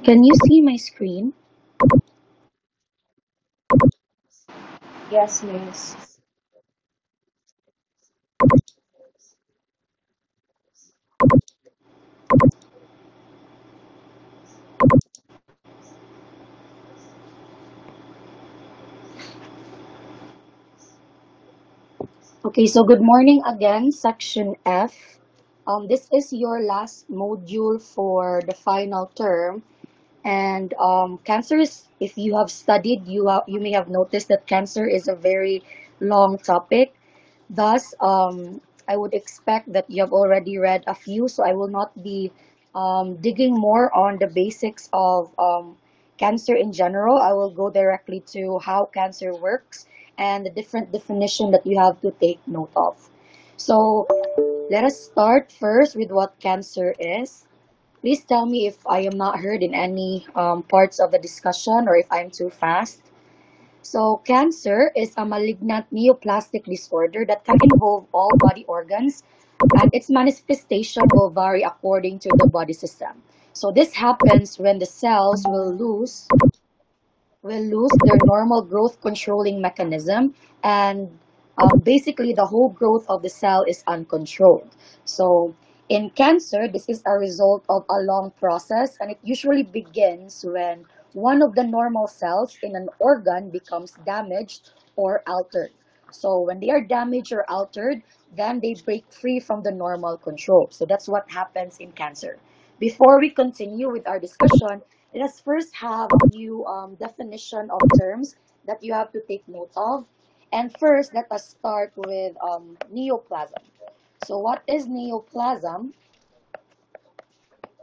Can you see my screen? Yes, miss. Okay, so good morning again, section F. This is your last module for the final term. And cancer is, if you have studied, you may have noticed that cancer is a very long topic. Thus, I would expect that you have already read a few, so I will not be digging more on the basics of cancer in general. I will go directly to how cancer works and the different definition that you have to take note of. So, let us start first with what cancer is. Please tell me if I am not heard in any parts of the discussion or if I'm too fast. So, cancer is a malignant neoplastic disorder that can involve all body organs, and its manifestation will vary according to the body system. So, this happens when the cells will lose their normal growth controlling mechanism, and basically the whole growth of the cell is uncontrolled. So in cancer, this is a result of a long process, and it usually begins when one of the normal cells in an organ becomes damaged or altered. So when they are damaged or altered, then they break free from the normal control. So that's what happens in cancer. Before we continue with our discussion, let us first have a few definition of terms that you have to take note of. And first, let us start with neoplasm. So what is neoplasm?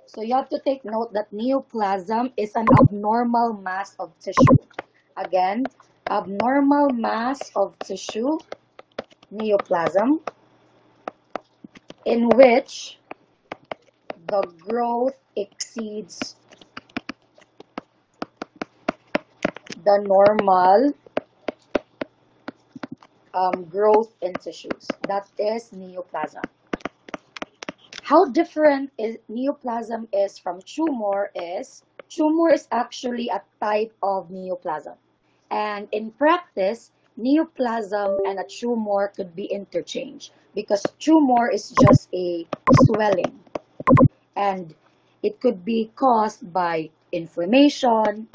So you have to take note that neoplasm is an abnormal mass of tissue. Again, abnormal mass of tissue, neoplasm, in which the growth exceeds the normal growth in tissues. That is neoplasm. How different is neoplasm is from tumor is actually a type of neoplasm. And in practice, neoplasm and a tumor could be interchanged because tumor is just a swelling, and it could be caused by inflammation,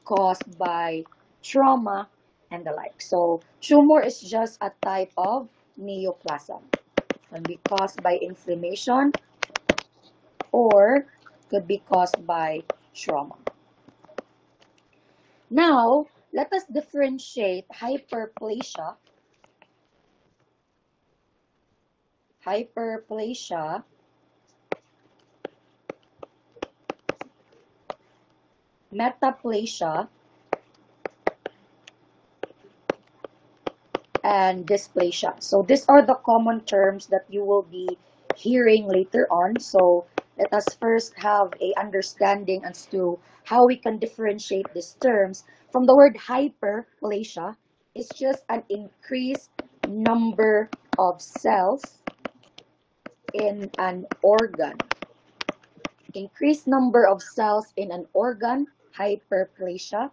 caused by trauma, and the like. So tumor is just a type of neoplasm. Can be caused by inflammation or could be caused by trauma. Now, let us differentiate hyperplasia, metaplasia, and dysplasia. So these are the common terms that you will be hearing later on. So let us first have a understanding as to how we can differentiate these terms. From the word hyperplasia, it's just an increased number of cells in an organ. Increased number of cells in an organ, hyperplasia.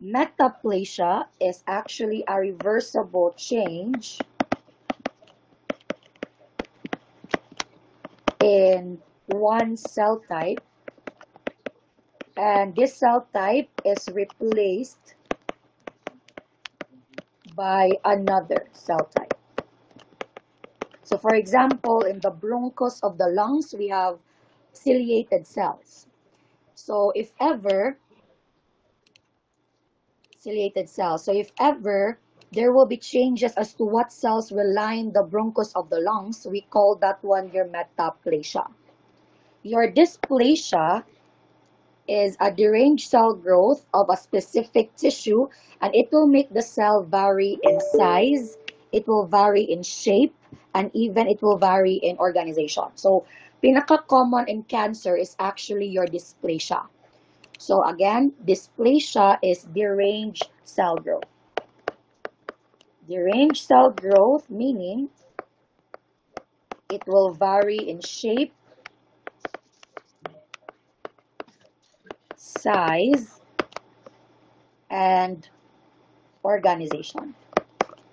Metaplasia is actually a reversible change in one cell type, and this cell type is replaced by another cell type. So for example, in the bronchus of the lungs, we have ciliated cells. So if ever there will be changes as to what cells will line the bronchus of the lungs, we call that one your metaplasia. Your dysplasia is a deranged cell growth of a specific tissue, and it will make the cell vary in size, it will vary in shape, and even it will vary in organization. So, pinaka-common in cancer is actually your dysplasia. So again, dysplasia is deranged cell growth. Deranged cell growth meaning it will vary in shape, size, and organization.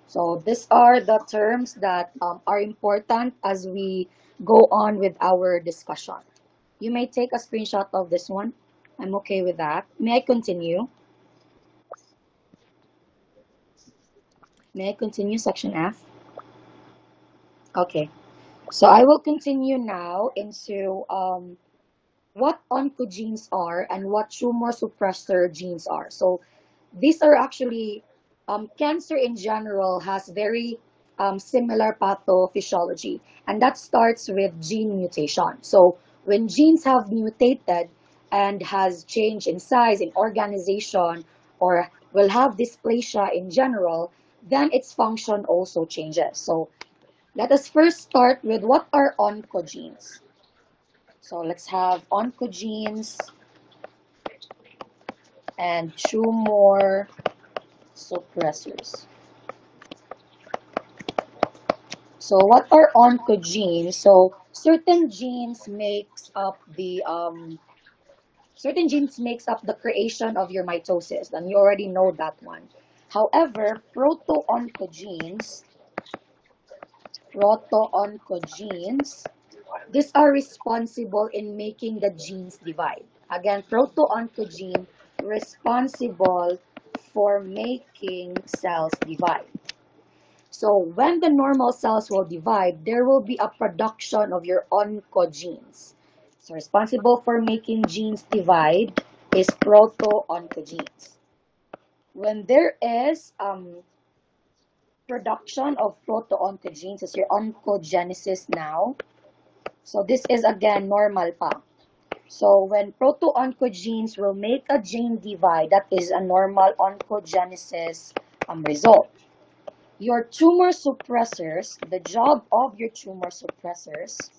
So these are the terms that are important as we go on with our discussion. You may take a screenshot of this one. I'm okay with that. May I continue? May I continue section F? Okay. So I will continue now into what oncogenes are and what tumor suppressor genes are. So these are actually, cancer in general has very similar pathophysiology, and that starts with gene mutation. So when genes have mutated and has changed in size, in organization, or will have dysplasia in general, then its function also changes. So let us first start with what are oncogenes. So let's have oncogenes and tumor suppressors. So what are oncogenes? So certain genes makes up the creation of your mitosis, and you already know that one. However, proto-oncogenes, these are responsible in making the genes divide. Again, proto-oncogene responsible for making cells divide. So when the normal cells will divide, there will be a production of your oncogenes. So responsible for making genes divide is proto-oncogenes. When there is production of proto-oncogenes, is your oncogenesis now. So this is again normal pa. So when proto-oncogenes will make a gene divide, that is a normal oncogenesis result. Your tumor suppressors, the job of tumor suppressors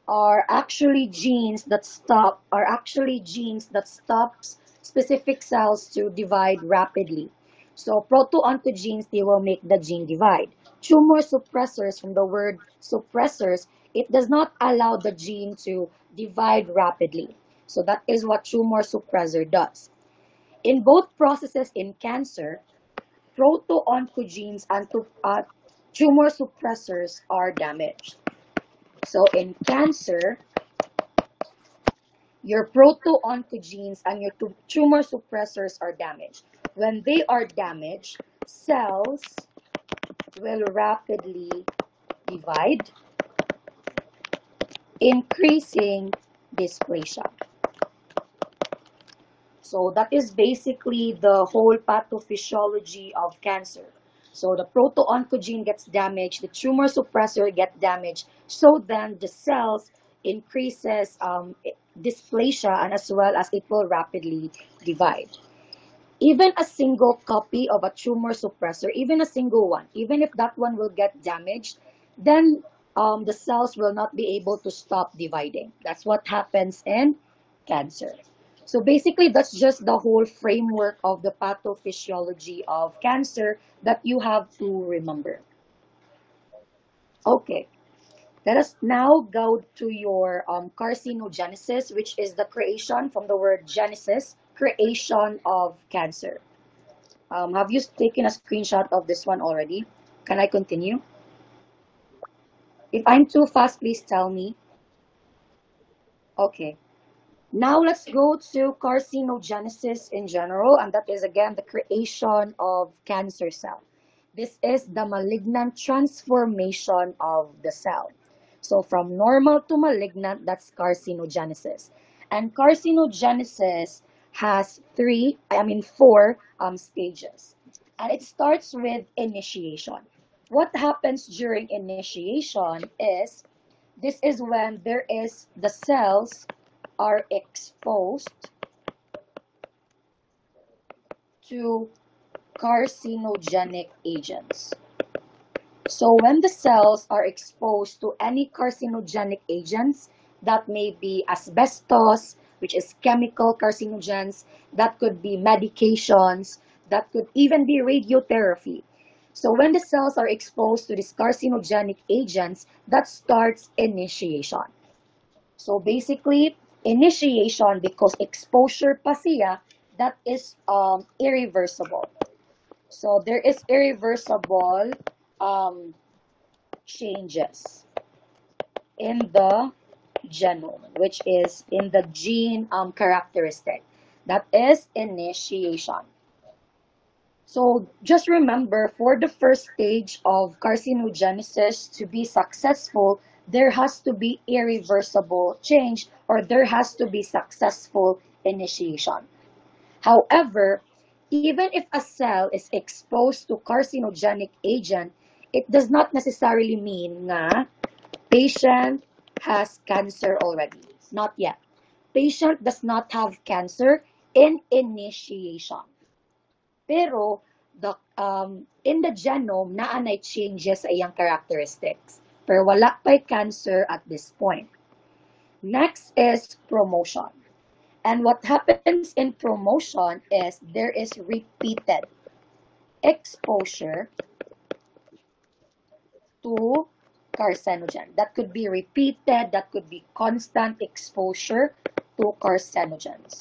are actually genes that stops specific cells to divide rapidly. So proto-oncogenes, they will make the gene divide. Tumor suppressors, from the word suppressors, it does not allow the gene to divide rapidly. So that is what tumor suppressor does. In both processes in cancer, proto-oncogenes and tumor suppressors are damaged. So in cancer, your proto-oncogenes and your tumor suppressors are damaged. When they are damaged, cells will rapidly divide, increasing dysplasia. So that is basically the whole pathophysiology of cancer. So the proto-oncogene gets damaged, the tumor suppressor gets damaged, so then the cells increases dysplasia, and as well as it will rapidly divide. Even a single copy of a tumor suppressor, even a single one, even if that one will get damaged, then the cells will not be able to stop dividing. That's what happens in cancer. So basically, that's just the whole framework of the pathophysiology of cancer that you have to remember. Okay, let us now go to your carcinogenesis, which is the creation from the word genesis, creation of cancer. Have you taken a screenshot of this one already? Can I continue? If I'm too fast, please tell me. Okay. Now let's go to carcinogenesis in general, and that is again the creation of cancer cell. This is the malignant transformation of the cell. So from normal to malignant, that's carcinogenesis. And carcinogenesis has four stages. And it starts with initiation. What happens during initiation is, this is when there is the cells are exposed to carcinogenic agents. So when the cells are exposed to any carcinogenic agents, that may be asbestos, which is chemical carcinogens, that could be medications, that could even be radiotherapy. So when the cells are exposed to these carcinogenic agents, that starts initiation. So basically, initiation, because exposure pa siya, that is irreversible. So there is irreversible um, changes in the genome, which is in the gene characteristic. That is initiation. So just remember, for the first stage of carcinogenesis to be successful, there has to be irreversible change, or there has to be successful initiation. However, even if a cell is exposed to carcinogenic agent, it does not necessarily mean nga patient has cancer already. Not yet. Patient does not have cancer in initiation. Pero in the genome, naanay changes sa iyang characteristics. Pero wala pa'y cancer at this point. Next is promotion. And what happens in promotion is there is repeated exposure to carcinogen. That could be repeated, that could be constant exposure to carcinogens.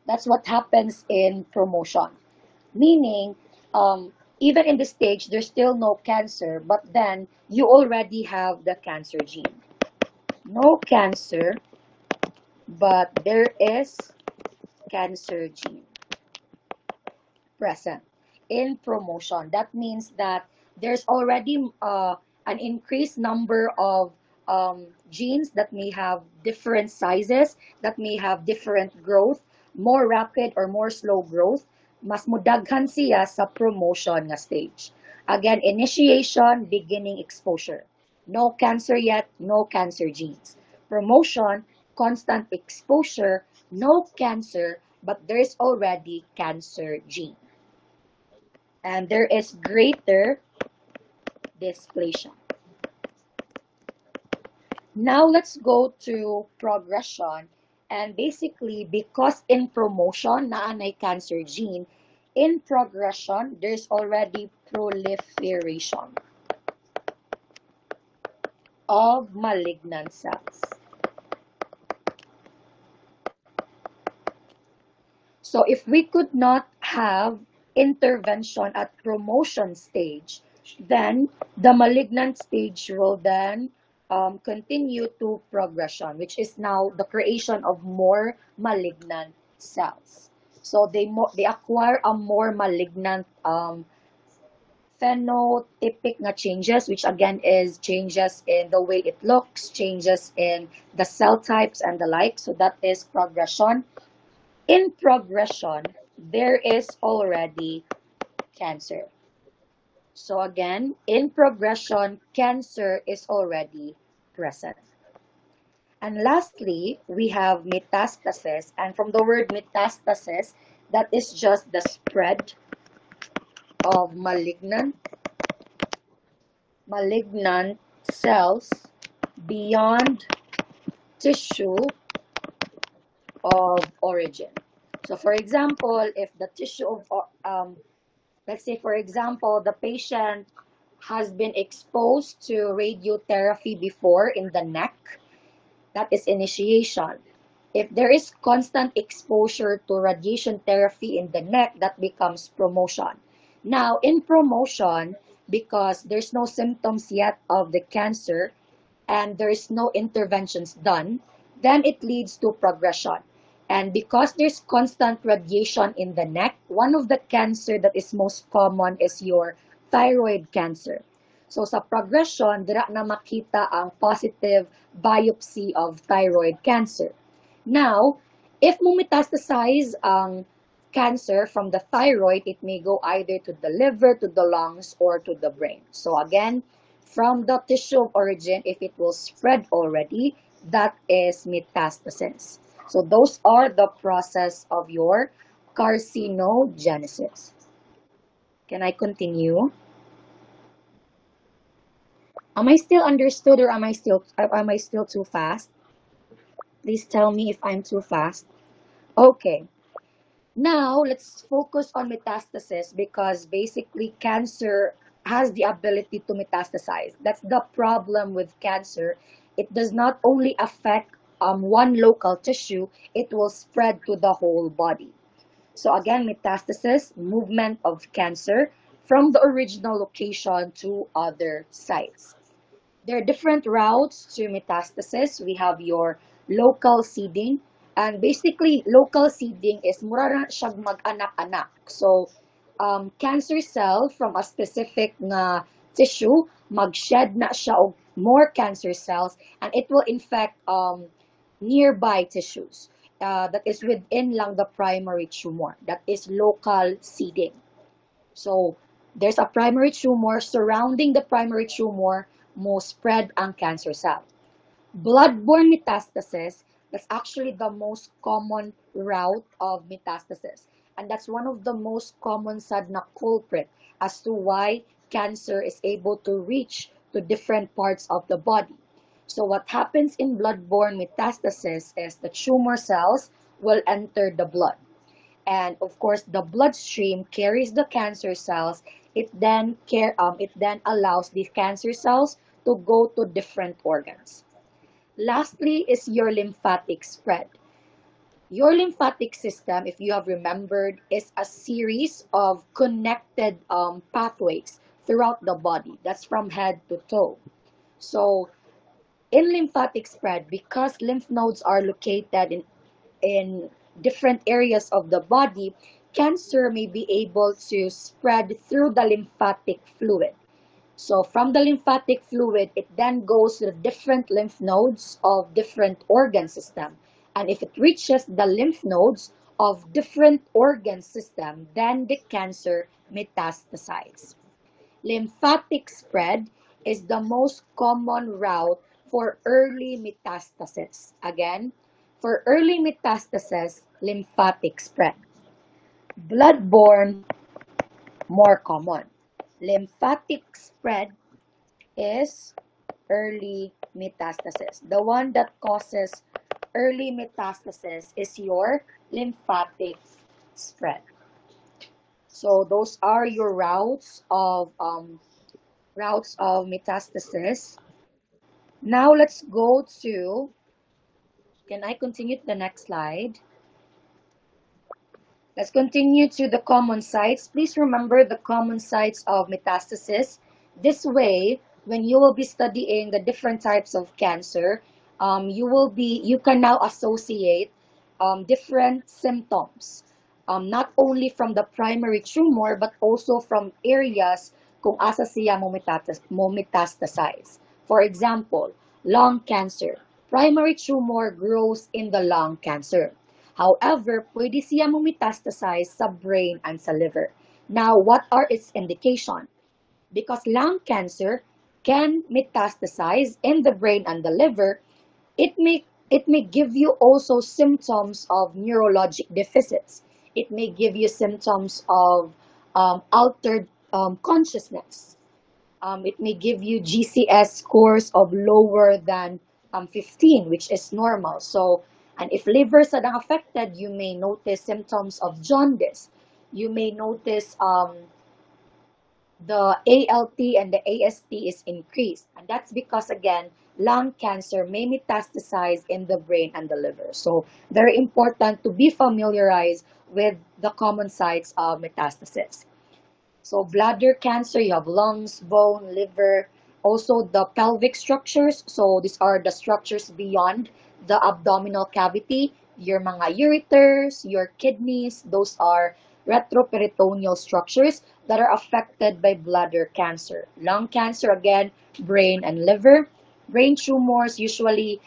That's what happens in promotion. Meaning, even in this stage, there's still no cancer, but then you already have the cancer gene. No cancer, but there is cancer gene present in promotion. That means that there's already an increased number of genes that may have different sizes, that may have different growth, more rapid or more slow growth. Mas mudaghan siya sa promotion nga stage. Again, initiation, beginning, exposure. No cancer yet, no cancer genes. Promotion, constant exposure, no cancer, but there is already cancer gene. And there is greater dysplasia. Now let's go to progression. And basically, because in promotion, naanay cancer gene, in progression, there's already proliferation of malignant cells. So if we could not have intervention at promotion stage, then the malignant stage will then continue to progression, which is now the creation of more malignant cells. So they acquire a more malignant phenotypic nga changes, which again is changes in the way it looks, changes in the cell types and the like. So that is progression. In progression, there is already cancer. So again, in progression, cancer is already present. And lastly, we have metastasis. And from the word metastasis, that is just the spread of malignant cells beyond tissue of origin. So for example, if the tissue of, let's say for example, the patient has been exposed to radiotherapy before in the neck, that is initiation. If there is constant exposure to radiation therapy in the neck, that becomes promotion. Now, in promotion, because there's no symptoms yet of the cancer and there is no interventions done, then it leads to progression. And because there's constant radiation in the neck, one of the cancer that is most common is your thyroid cancer. So sa progression, dira na makita ang positive biopsy of thyroid cancer. Now, if mo metastasize ang cancer from the thyroid, it may go either to the liver, to the lungs, or to the brain. So again, from the tissue of origin, if it will spread already, that is metastasis. So those are the process of your carcinogenesis. Can I continue? Am I still understood, or am I still too fast? Please tell me if I'm too fast. Okay. Now, let's focus on metastasis because basically cancer has the ability to metastasize. That's the problem with cancer. It does not only affect one local tissue, it will spread to the whole body. So again, metastasis, movement of cancer from the original location to other sites. There are different routes to metastasis. We have your local seeding. And basically, local seeding is mura na siyang mag-anak-anak. So, cancer cell from a specific na tissue, mag-shed na siya og more cancer cells, and it will infect nearby tissues. That is within lang the primary tumor. That is local seeding. So, there's a primary tumor. Surrounding the primary tumor, mo spread ang cancer cell. Blood-borne metastasis, that's actually the most common route of metastasis. And that's one of the most common sad na culprit as to why cancer is able to reach to different parts of the body. So what happens in blood-borne metastasis is the tumor cells will enter the blood. And of course, the bloodstream carries the cancer cells. It then allows these cancer cells to go to different organs. Lastly is your lymphatic spread. Your lymphatic system, if you have remembered, is a series of connected pathways throughout the body. That's from head to toe. So in lymphatic spread, because lymph nodes are located in different areas of the body, cancer may be able to spread through the lymphatic fluid. So from the lymphatic fluid, it then goes to the different lymph nodes of different organ system. And if it reaches the lymph nodes of different organ system, then the cancer metastasizes. Lymphatic spread is the most common route for early metastasis. Again, for early metastasis, lymphatic spread. Blood-borne, more common. Lymphatic spread is early metastasis. The one that causes early metastasis is your lymphatic spread. So those are your routes of metastasis. Now let's go to, can I continue to the next slide? Let's continue to the common sites. Please remember the common sites of metastasis. This way, when you will be studying the different types of cancer, you can now associate different symptoms, not only from the primary tumor, but also from areas kung asa siya mo metastasize. For example, lung cancer. Primary tumor grows in the lung cancer. However, pwede siya metastasize sa brain and sa liver. Now, what are its indication? Because lung cancer can metastasize in the brain and the liver, it may give you also symptoms of neurologic deficits. It may give you symptoms of altered consciousness. It may give you GCS scores of lower than 15, which is normal. So, and if liver is affected, you may notice symptoms of jaundice. You may notice the ALT and the AST is increased. And that's because, again, lung cancer may metastasize in the brain and the liver. So, very important to be familiarized with the common sites of metastasis. So, bladder cancer, you have lungs, bone, liver, also the pelvic structures. So, these are the structures beyond the abdominal cavity. Your mga ureters, your kidneys, those are retroperitoneal structures that are affected by bladder cancer. Lung cancer, again, brain and liver. Brain tumors, usually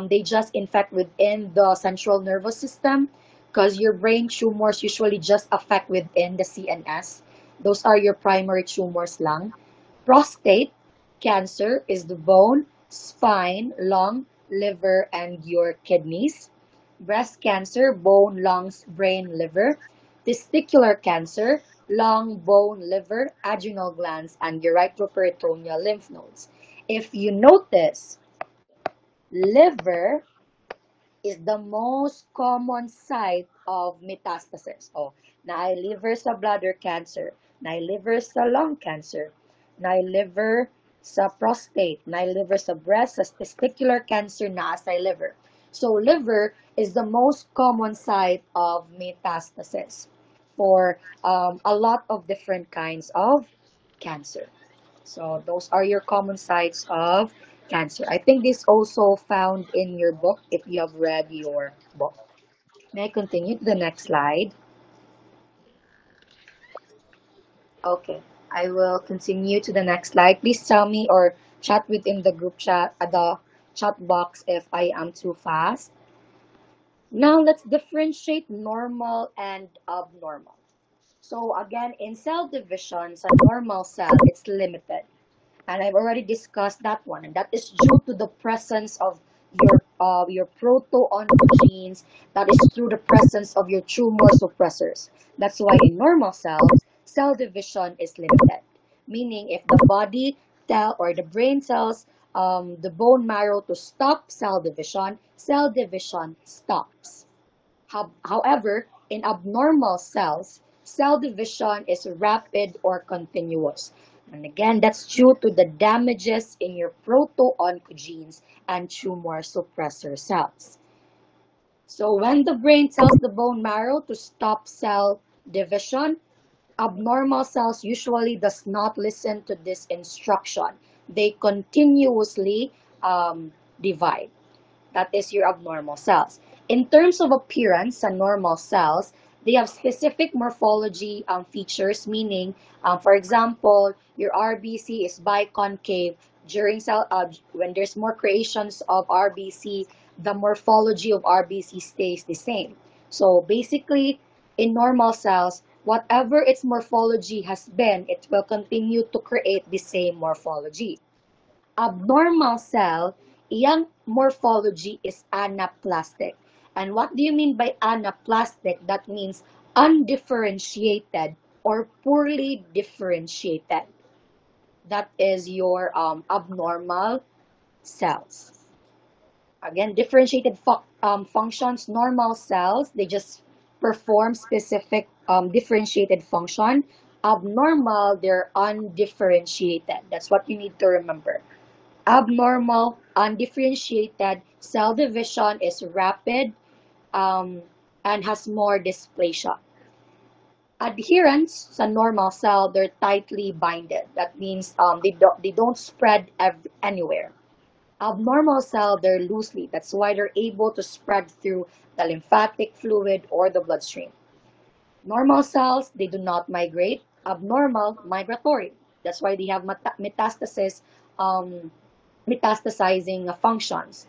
they just infect within the central nervous system. because your brain tumors usually just affect within the CNS. Those are your primary tumors lang. Prostate cancer is the bone, spine, lung, liver, and your kidneys. Breast cancer, bone, lungs, brain, liver. Testicular cancer, lung, bone, liver, adrenal glands, and your retroperitoneal lymph nodes. If you notice, liver is the most common site of metastasis. Oh, naay liver sa bladder cancer, naay liver sa lung cancer, naay liver sa prostate, naay liver sa breast, sa testicular cancer na sa liver. So liver is the most common site of metastasis for a lot of different kinds of cancer. So those are your common sites of cancer. I think this also found in your book if you have read your book. May I continue to the next slide? Okay, I will continue to the next slide. Please tell me or chat within the group chat, the chat box if I am too fast. Now let's differentiate normal and abnormal. So again, in cell divisions, a normal cell, it's limited. And I've already discussed that one, and that is due to the presence of your proto-oncogenes. That is through the presence of your tumor suppressors. That's why in normal cells, cell division is limited. Meaning, if the body tell or the brain tells the bone marrow to stop cell division stops. However, in abnormal cells, cell division is rapid or continuous. And again, that's due to the damages in your proto-oncogenes and tumor suppressor cells. So when the brain tells the bone marrow to stop cell division, abnormal cells usually does not listen to this instruction. They continuously divide. That is your abnormal cells. In terms of appearance, sa normal cells, they have specific morphology features, meaning, for example, your RBC is biconcave. During cell, when there's more creations of RBC, the morphology of RBC stays the same. So basically, in normal cells, whatever its morphology has been, it will continue to create the same morphology. Abnormal cell, iyang morphology is anaplastic. And what do you mean by anaplastic? That means undifferentiated or poorly differentiated. That is your abnormal cells. Again, differentiated functions, normal cells, they just perform specific differentiated function. Abnormal, they're undifferentiated. That's what you need to remember. Abnormal, undifferentiated cell division is rapid and has more dysplasia. Adherents sa normal cell, they're tightly binded. That means they don't spread anywhere. Abnormal cell, they're loosely. That's why they're able to spread through the lymphatic fluid or the bloodstream. Normal cells, they do not migrate. Abnormal, migratory. That's why they have metastasis, metastasizing functions.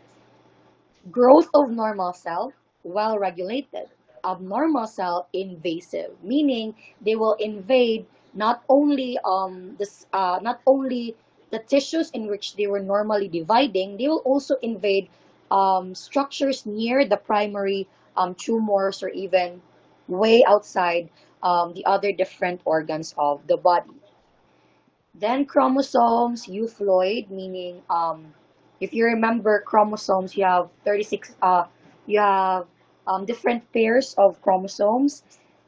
Growth of normal cell, well regulated. Abnormal cell, invasive, meaning they will invade not only the tissues in which they were normally dividing, they will also invade structures near the primary tumors or even way outside the other different organs of the body. Then chromosomes, euploid, meaning if you remember chromosomes, you have 36, you have different pairs of chromosomes.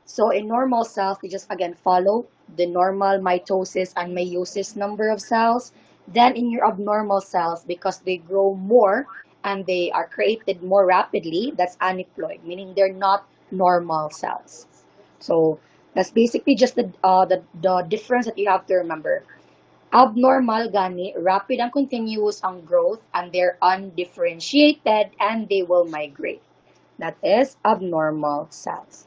So in normal cells, they just again follow the normal mitosis and meiosis number of cells. Then in your abnormal cells, because they grow more and they are created more rapidly, that's aneuploid, meaning they're not normal cells. So that's basically just the difference that you have to remember. Abnormal gani, rapid and continuous ang growth, and they're undifferentiated and they will migrate. That is abnormal cells.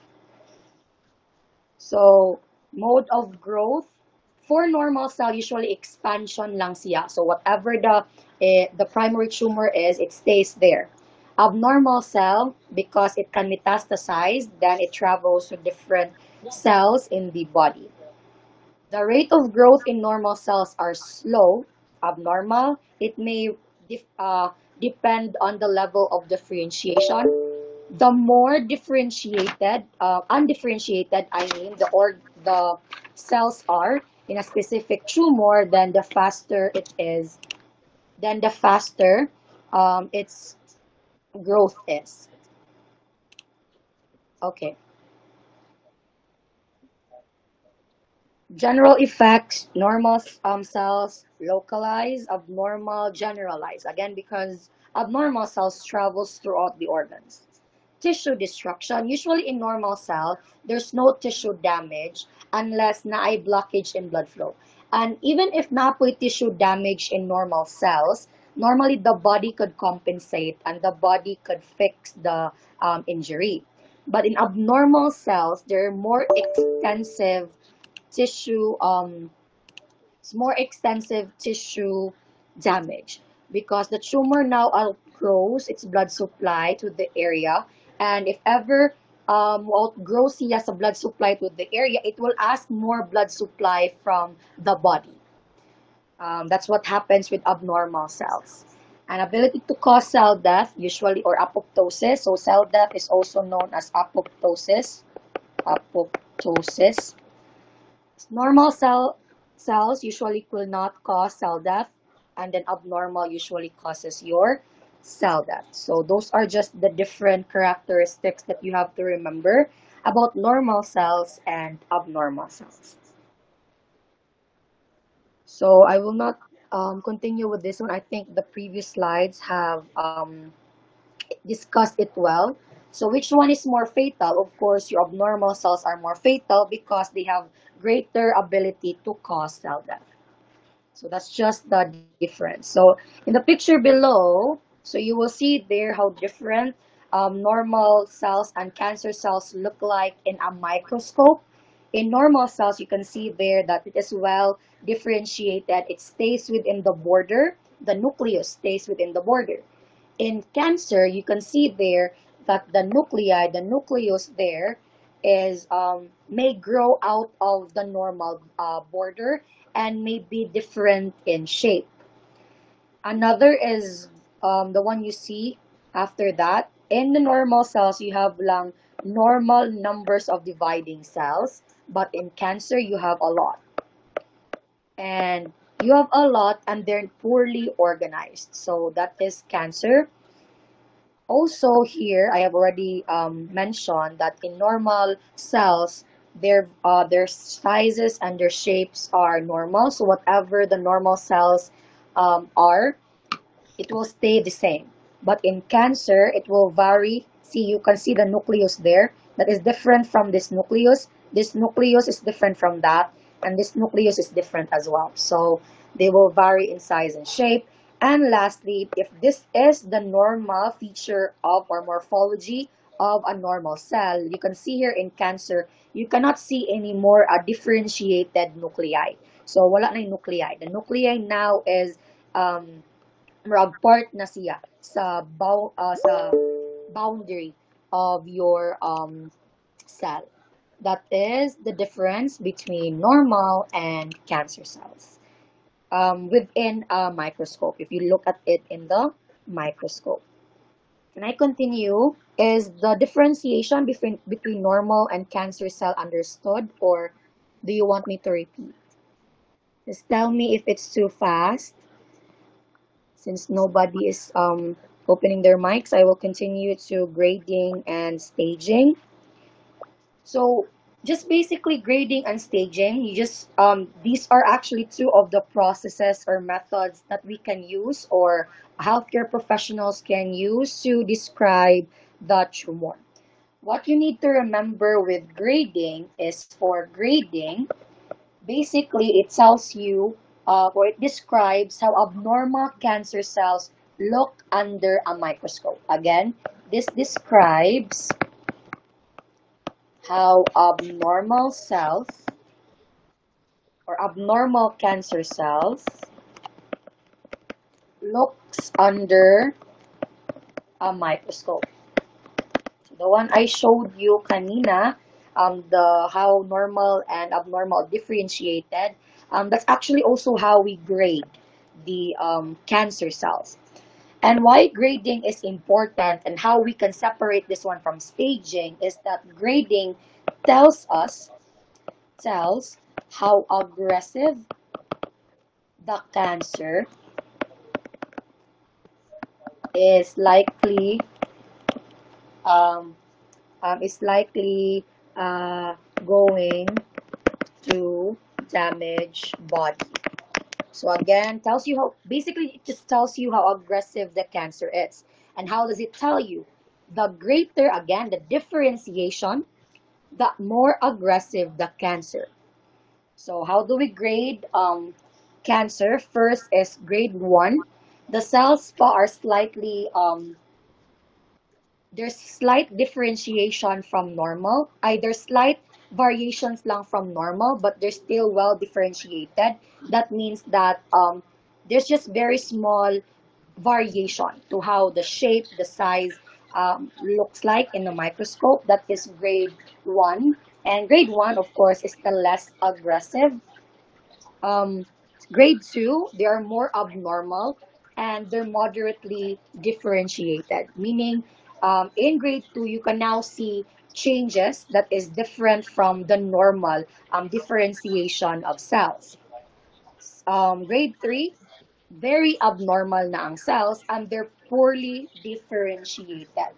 So, mode of growth for normal cell, usually expansion lang siya. So whatever the primary tumor is, it stays there. Abnormal cell, because it can metastasize, then it travels to different cells in the body. The rate of growth in normal cells are slow. Abnormal, it may depend on the level of differentiation. The more undifferentiated, the cells are in a specific tumor, then the faster it is, then the faster its growth is. Okay. General effects, normal cells localize, abnormal generalize. Again, because abnormal cells travels throughout the organs. Tissue destruction, usually in normal cell, there's no tissue damage unless naay blockage in blood flow. And even if napoy tissue damage in normal cells, normally the body could compensate and the body could fix the injury. But in abnormal cells, there are more extensive tissue it's more extensive tissue damage because the tumor now outgrows its blood supply to the area, and if ever outgrows siya sa blood supply to the area, it will ask more blood supply from the body. That's what happens with abnormal cells. An ability to cause cell death, usually, or apoptosis. So cell death is also known as apoptosis. Apoptosis. Normal cells usually will not cause cell death, and then abnormal usually causes your cell death. So those are just the different characteristics that you have to remember about normal cells and abnormal cells. So I will not continue with this one. I think the previous slides have discussed it well. So which one is more fatal? Of course, your abnormal cells are more fatal because they have greater ability to cause cell death. So that's just the difference. So in the picture below, so you will see there how different normal cells and cancer cells look like in a microscope. In normal cells, you can see there that it is well differentiated. It stays within the border. The nucleus stays within the border. In cancer, you can see there that the nuclei, the nucleus there is may grow out of the normal border and may be different in shape. Another is the one you see after that. In the normal cells, you have lang normal numbers of dividing cells, but in cancer, you have a lot. And you have a lot and they're poorly organized. So that is cancer. Also here, I have already mentioned that in normal cells, their sizes and their shapes are normal. So whatever the normal cells are, it will stay the same. But in cancer, it will vary. See, you can see the nucleus there. That is different from this nucleus. This nucleus is different from that. And this nucleus is different as well. So they will vary in size and shape. And lastly, if this is the normal feature of or morphology of a normal cell, you can see here in cancer, you cannot see anymore a differentiated nuclei. So wala na yung nuclei. The nuclei now is part na siya sa boundary of your cell. That is the difference between normal and cancer cells within a microscope, if you look at it in the microscope. Can I continue? Is the differentiation between normal and cancer cell understood, or do you want me to repeat? Just tell me if it's too fast. Since nobody is opening their mics, I will continue to grading and staging. So just basically grading and staging, you just these are actually two of the processes or methods that we can use or healthcare professionals can use to describe the tumor. What you need to remember with grading is for grading, basically it tells you or it describes how abnormal cancer cells look under a microscope. Again, this describes how abnormal cells or abnormal cancer cells looks under a microscope. So the one I showed you kanina, the how normal and abnormal differentiated, that's actually also how we grade the cancer cells. And why grading is important and how we can separate this one from staging is that grading tells us, tells how aggressive the cancer is likely um, is likely going to damage body. So again, tells you how, basically it just tells you how aggressive the cancer is. And how does it tell you? The greater, again, the differentiation, the more aggressive the cancer. So how do we grade cancer? First is grade 1. The cells are slightly there's slight differentiation from normal. Either slight variations lang from normal, but they're still well differentiated. That means that there's just very small variation to how the shape, the size looks like in the microscope. That is grade 1. And grade 1, of course, is the less aggressive. Um, grade 2, they are more abnormal and they're moderately differentiated, meaning in grade 2, you can now see changes that is different from the normal differentiation of cells. Grade 3, very abnormal na ang cells and they're poorly differentiated.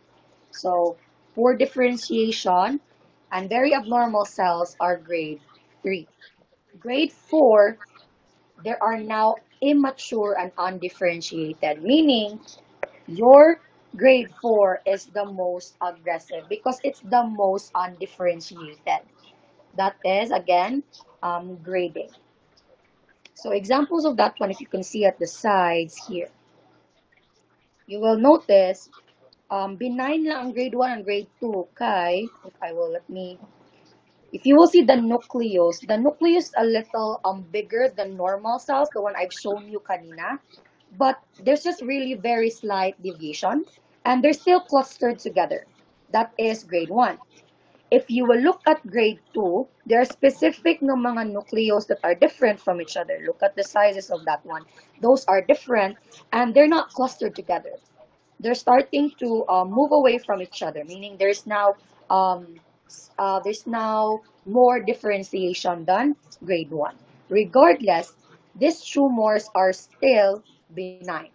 So, poor differentiation and very abnormal cells are grade 3. Grade 4, there are now immature and undifferentiated, meaning your grade 4 is the most aggressive because it's the most undifferentiated. That is, again, grading. So examples of that one, if you can see at the sides here, you will notice benign lang ang grade 1 and grade 2 kay, if I will let me, if you will see the nucleus a little bigger than normal cells, the one I've shown you kanina, but there's just really very slight deviation, and they're still clustered together. That is grade 1. If you will look at grade 2, there are specific ng mga nucleus that are different from each other. Look at the sizes of that one. Those are different, and they're not clustered together. They're starting to move away from each other, meaning um, there's now more differentiation than grade 1. Regardless, these tumors are still benign,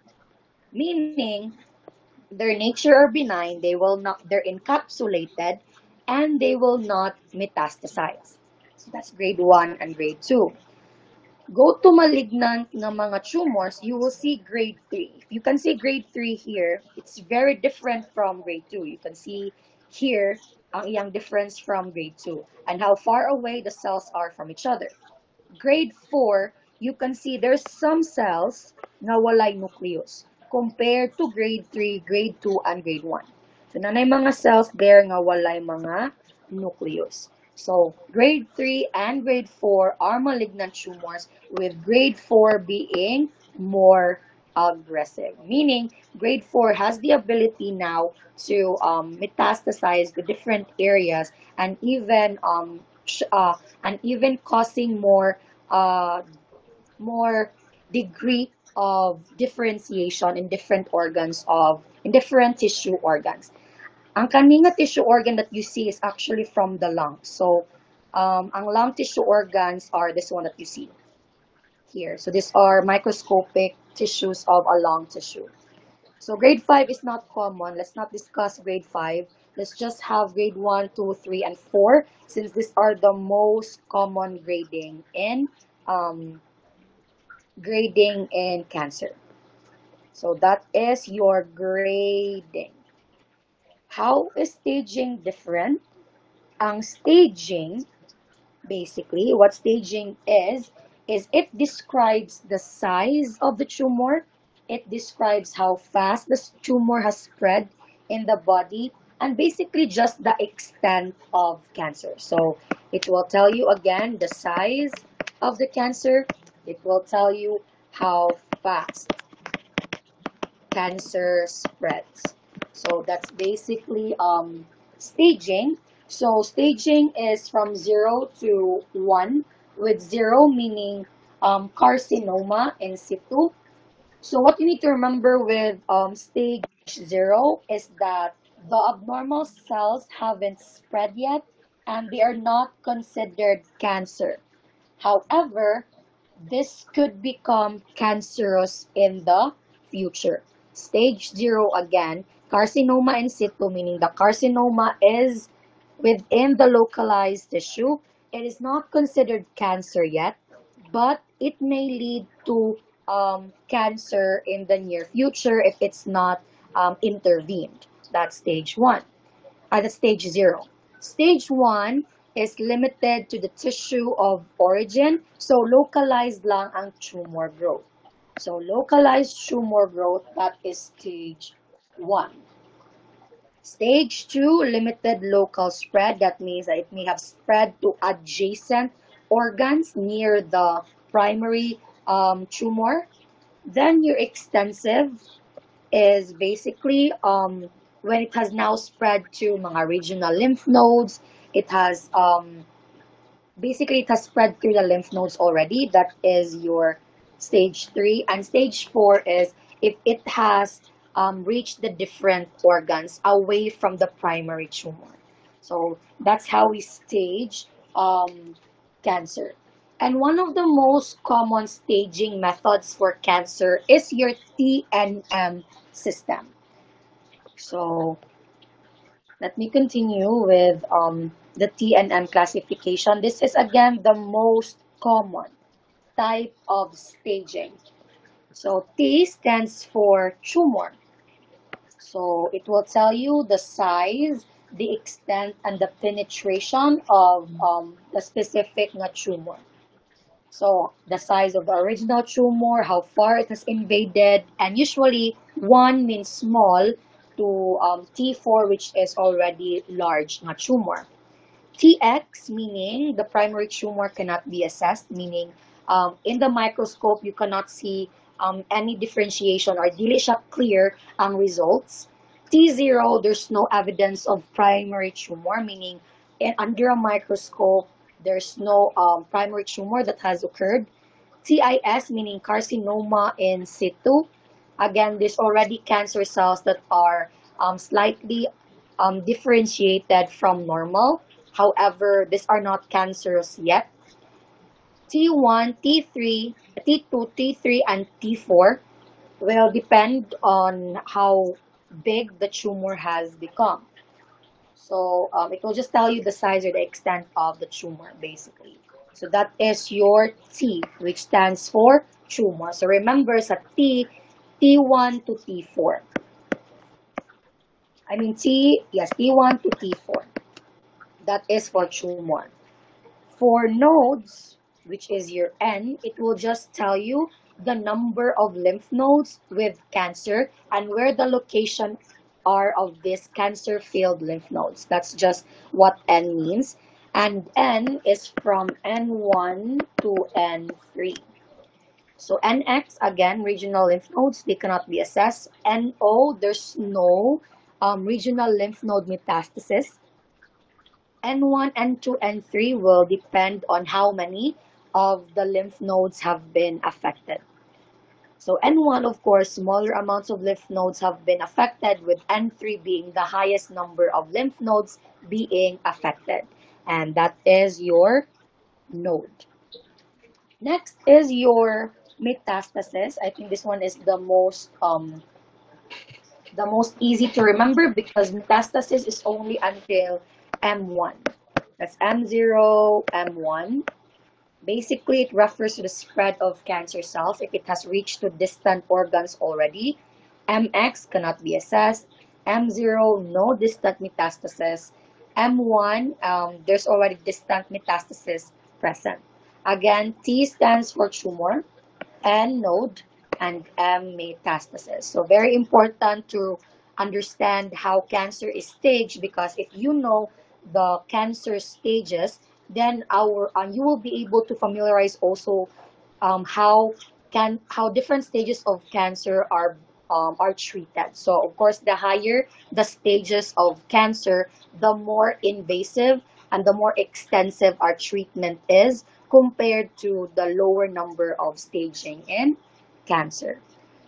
meaning their nature are benign, they will not, they're encapsulated, and they will not metastasize. So that's grade 1 and grade 2. Go to malignant na mga tumors, you will see grade 3. You can see grade 3 here. It's very different from grade 2. You can see here ang iyang difference from grade 2 and how far away the cells are from each other. Grade 4, you can see there's some cells na walay nucleus compared to grade 3, grade 2, and grade 1. So, nanay mga cells there nga walay mga nucleus. So, grade 3 and grade 4 are malignant tumors with grade 4 being more aggressive. Meaning, grade 4 has the ability now to metastasize to different areas and even causing uh, more degree of differentiation in different in different tissue organs. Ang kaninga tissue organ that you see is actually from the lung. So, ang lung tissue organs are this one that you see here. So, these are microscopic tissues of a lung tissue. So, grade 5 is not common. Let's not discuss grade 5. Let's just have grade 1, 2, 3, and 4 since these are the most common grading in cancer. So, that is your grading. How is staging different? Ang staging, basically, what staging is it describes the size of the tumor, it describes how fast the tumor has spread in the body, and basically just the extent of cancer. So it will tell you again the size of the cancer, it will tell you how fast cancer spreads. So that's basically staging. So staging is from 0 to 1, with 0 meaning carcinoma in situ. So what you need to remember with stage 0 is that the abnormal cells haven't spread yet and they are not considered cancer. However, this could become cancerous in the future. Stage 0 again, carcinoma in situ, meaning the carcinoma is within the localized tissue. It is not considered cancer yet, but it may lead to cancer in the near future if it's not intervened. That's stage 1. At stage 0. Stage 1 is limited to the tissue of origin, so localized lang ang tumor growth. So localized tumor growth, that is stage 1. Stage 2, limited local spread. That means that it may have spread to adjacent organs near the primary tumor. Then your extensive is basically when it has now spread to mga regional lymph nodes. It has basically it has spread through the lymph nodes already. That is your stage 3. And stage 4 is if it has reached the different organs away from the primary tumor. So that's how we stage cancer. And one of the most common staging methods for cancer is your TNM system. So let me continue with the TNM classification. This is again the most common type of staging. So T stands for tumor. So it will tell you the size, the extent, and the penetration of the specific tumor. So the size of the original tumor, how far it has invaded, and usually 1 means small to T4, which is already large tumor. TX meaning the primary tumor cannot be assessed, meaning in the microscope you cannot see any differentiation or dili siya clear ang results. T0, there's no evidence of primary tumor, meaning under a microscope there's no primary tumor that has occurred. TIS meaning carcinoma in situ. Again, there's already cancer cells that are slightly differentiated from normal. However, these are not cancerous yet. T1, T3, T2, T3, and T4 will depend on how big the tumor has become. So it will just tell you the size or the extent of the tumor, basically. So that is your T, which stands for tumor. So remember sa T, T1 to T4. I mean T1 to T4. That is for tumor. For nodes, which is your N, it will just tell you the number of lymph nodes with cancer and where the location are of these cancer-filled lymph nodes. That's just what N means. And N is from N1 to N3. So NX, again, regional lymph nodes, they cannot be assessed. NO, there's no regional lymph node metastasis. N1, N2, N3 will depend on how many of the lymph nodes have been affected. So N1, of course, smaller amounts of lymph nodes have been affected, with N3 being the highest number of lymph nodes being affected. And that is your node. Next is your metastasis. I think this one is the most easy to remember because metastasis is only until M1. That's M0, M1. Basically, it refers to the spread of cancer cells if it has reached to distant organs already. MX cannot be assessed. M0, no distant metastasis. M1, there's already distant metastasis present. Again, T stands for tumor, N node, and M metastasis. So very important to understand how cancer is staged, because if you know the cancer stages, then you will be able to familiarize also how different stages of cancer are are treated. So, of course, the higher the stages of cancer, the more invasive and the more extensive our treatment is compared to the lower number of staging in cancer.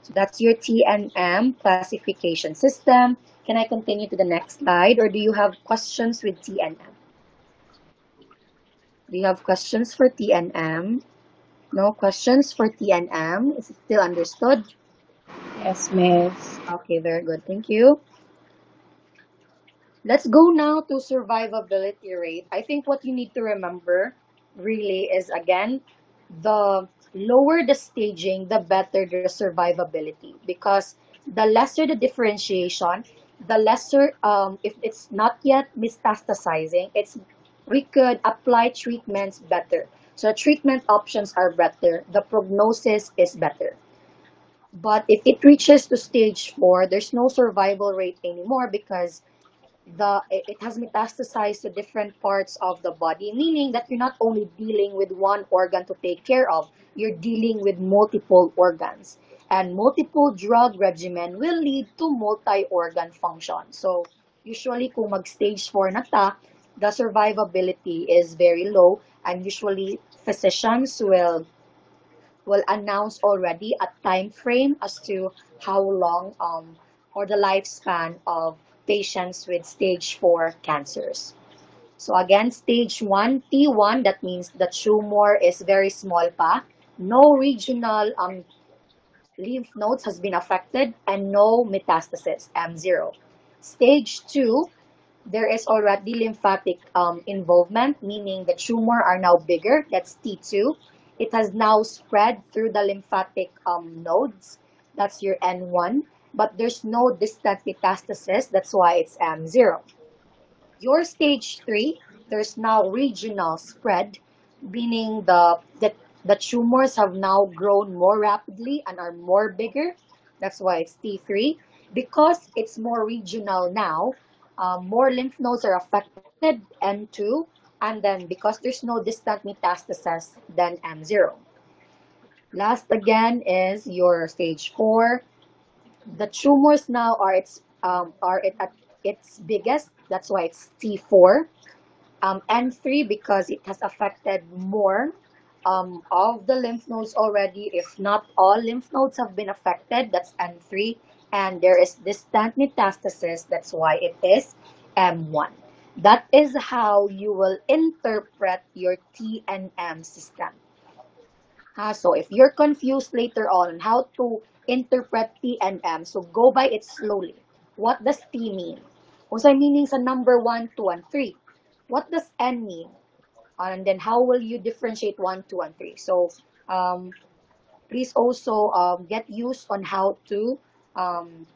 So that's your TNM classification system. Can I continue to the next slide, or do you have questions with TNM? Do you have questions for TNM? No questions for TNM? Is it still understood? Yes, Miss. Okay, very good. Thank you. Let's go now to survivability rate. I think what you need to remember really is, again, the lower the staging, the better the survivability, because the lesser the differentiation, the lesser, if it's not yet metastasizing, we could apply treatments better. So treatment options are better. The prognosis is better. But if it reaches to stage 4, there's no survival rate anymore because it has metastasized to different parts of the body, meaning that you're not only dealing with one organ to take care of, you're dealing with multiple organs. And multiple drug regimen will lead to multi-organ function. So usually kung mag-stage 4 na ta, the survivability is very low, and usually physicians will announce already a time frame as to how long or the lifespan of patients with stage 4 cancers. So again, stage 1, T1, that means the tumor is very small pa, no regional lymph nodes has been affected, and no metastasis, M0. Stage 2, there is already lymphatic involvement, meaning the tumor are now bigger, that's T2. It has now spread through the lymphatic nodes, that's your N1, but there's no distant metastasis, that's why it's M0. Your stage 3, there's now regional spread, meaning the tumors have now grown more rapidly and are more bigger. That's why it's T3. Because it's more regional now, more lymph nodes are affected, N2, and then because there's no distant metastasis, then M0. Last again is your stage 4. The tumors now at its biggest. That's why it's T4. N3 because it has affected more of the lymph nodes already. If not all lymph nodes have been affected, that's N3. And there is distant metastasis. That's why it is M1. That is how you will interpret your TNM system. So if you're confused later on how to interpret T and M, so go by it slowly. What does T mean? Unsay meaning sa number 1, 2, and 3? What does N mean? And then how will you differentiate 1, 2, and 3? So um, please also get used on um,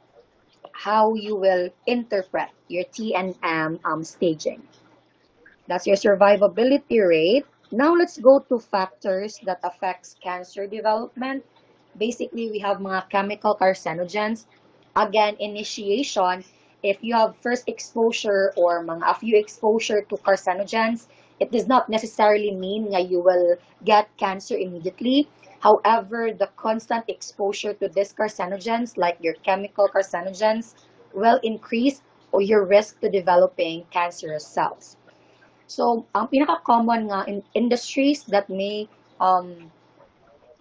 how you will interpret your T and M staging. That's your survivability rate. Now let's go to factors that affects cancer development. Basically, we have mga chemical carcinogens. Again, initiation, if you have first exposure or mga a few exposure to carcinogens, it does not necessarily mean that you will get cancer immediately. However, the constant exposure to these carcinogens, like your chemical carcinogens, will increase or your risk to developing cancerous cells. So, ang pinaka-common nga in industries that may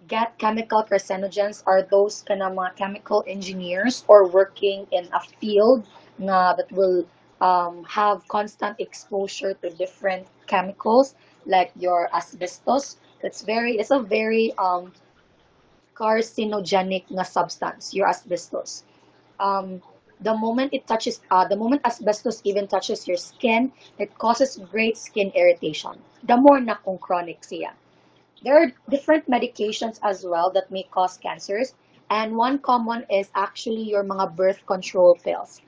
get chemical carcinogens are those kana mga chemical engineers or working in a field nga that will have constant exposure to different chemicals like your asbestos. It's a very carcinogenic nga substance, your asbestos. The moment asbestos even touches your skin, it causes great skin irritation. The more na kung chronic siya. There are different medications as well that may cause cancers, and one common is actually your mga birth control pills.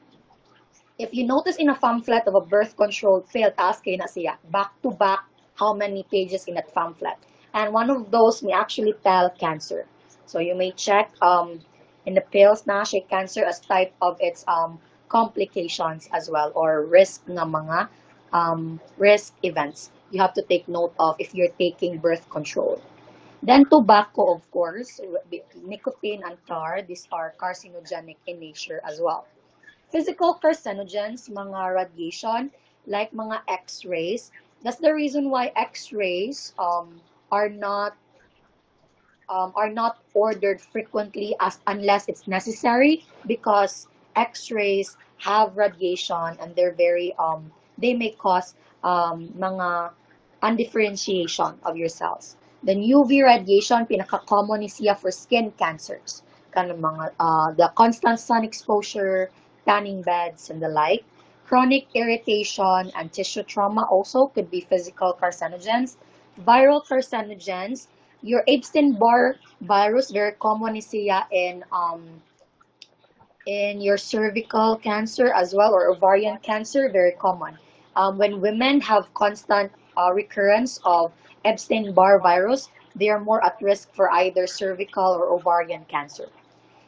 If you notice in a pamphlet of a birth control pill, taas kayo na siya, back to back, how many pages in that pamphlet. And one of those may actually tell cancer. So you may check in the pills na siya cancer as type of its complications as well, or risk ng mga risk events you have to take note of if you're taking birth control. Then tobacco, of course, nicotine and tar, these are carcinogenic in nature as well. Physical carcinogens, mga radiation, like mga X-rays. That's the reason why X-rays are not ordered frequently as unless it's necessary, because X-rays have radiation and they may cause mga undifferentiation of your cells. Then UV radiation, pinaka-common is siya for skin cancers. The constant sun exposure, tanning beds, and the like. Chronic irritation and tissue trauma also could be physical carcinogens. Viral carcinogens, your Epstein-Barr virus, very common is siya in your cervical cancer as well, or ovarian cancer, very common. When women have constant recurrence of Epstein-Barr virus, they are more at risk for either cervical or ovarian cancer.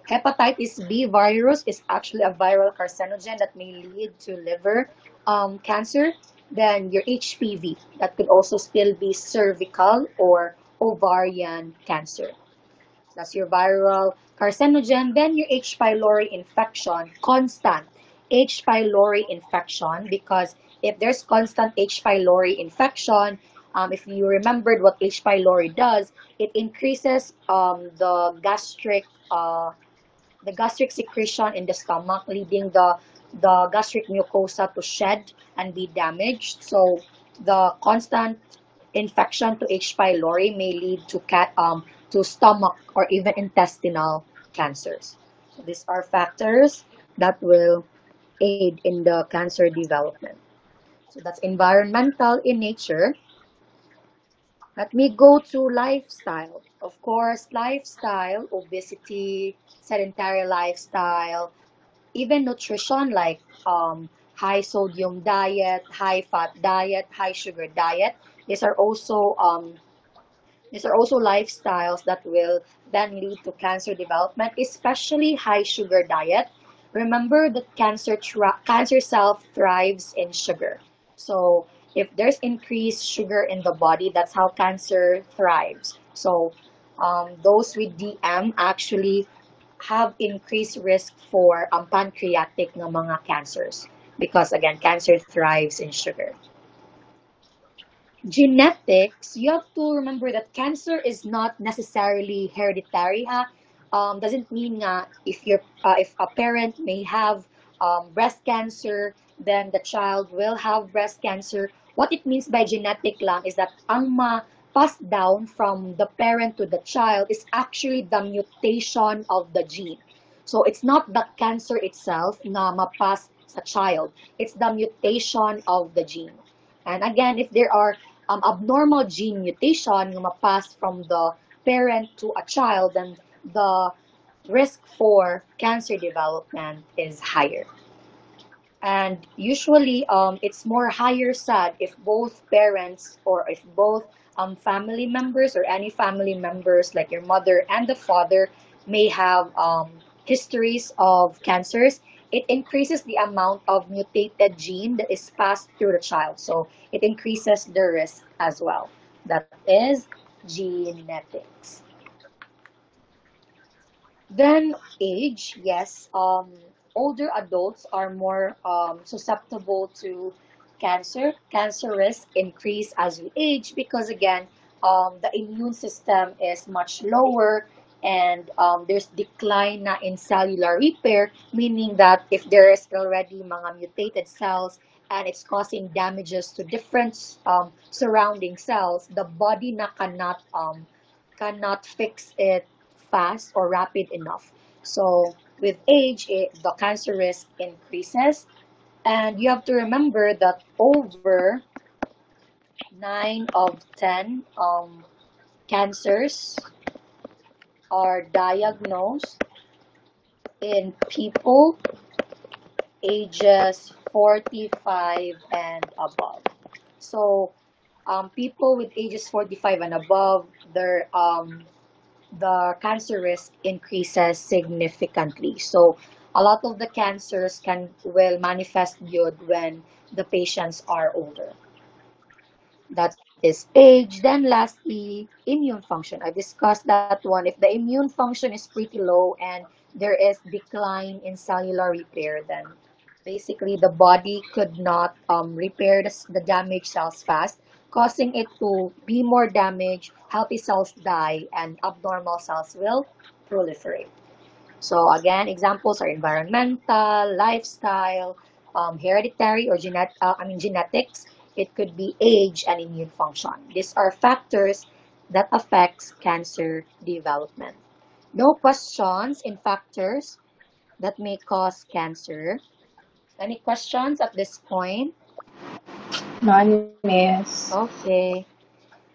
Hepatitis B virus is actually a viral carcinogen that may lead to liver cancer. Then your HPV, that could also still be cervical or ovarian cancer. That's your viral carcinogen. Then your H. pylori infection, constant H. pylori infection, because if there's constant H. pylori infection, if you remembered what H. pylori does, it increases the gastric secretion in the stomach, leading the gastric mucosa to shed and be damaged. So the constant infection to H. pylori may lead to stomach or even intestinal cancers. So these are factors that will aid in the cancer development. So that's environmental in nature. Let me go to lifestyle. Of course, lifestyle, obesity, sedentary lifestyle, even nutrition like high sodium diet, high fat diet, high sugar diet. These are also um, these are also lifestyles that will then lead to cancer development, especially high sugar diet. Remember that cancer cell thrives in sugar. So if there's increased sugar in the body, that's how cancer thrives. So those with DM actually have increased risk for pancreatic ng mga cancers, because again, cancer thrives in sugar. Genetics, you have to remember that cancer is not necessarily hereditary. Ha? Doesn't mean nga if a parent may have breast cancer, then the child will have breast cancer. What it means by genetic lang is that ang ma-pass down from the parent to the child is actually the mutation of the gene. So it's not the cancer itself na ma-pass sa child. It's the mutation of the gene. And again, if there are abnormal gene mutation na mapass from the parent to a child, then the risk for cancer development is higher. And usually, it's more higher sad if both parents or if both family members or any family members like your mother and the father may have histories of cancers. It increases the amount of mutated gene that is passed through the child. So it increases the risk as well. That is genetics. Then age, yes, older adults are more susceptible to cancer. Cancer risk increase as we age because again, the immune system is much lower, and there's decline na in cellular repair, meaning that if there is already mga mutated cells and it's causing damages to different surrounding cells, the body na cannot fix it fast or rapid enough. So with age, the cancer risk increases. And you have to remember that over 9 of 10 cancers are diagnosed in people ages 45 and above. So people with ages 45 and above, the cancer risk increases significantly. So a lot of the cancers will manifest good when the patients are older. That is age. Then lastly, immune function. I discussed that one. If the immune function is pretty low and there is decline in cellular repair, then basically the body could not repair the damaged cells fast, causing it to be more damaged, healthy cells die, and abnormal cells will proliferate. So again, examples are environmental, lifestyle, hereditary or genetics. It could be age and immune function. These are factors that affects cancer development. No questions in factors that may cause cancer. Any questions at this point? None, Miss. Okay.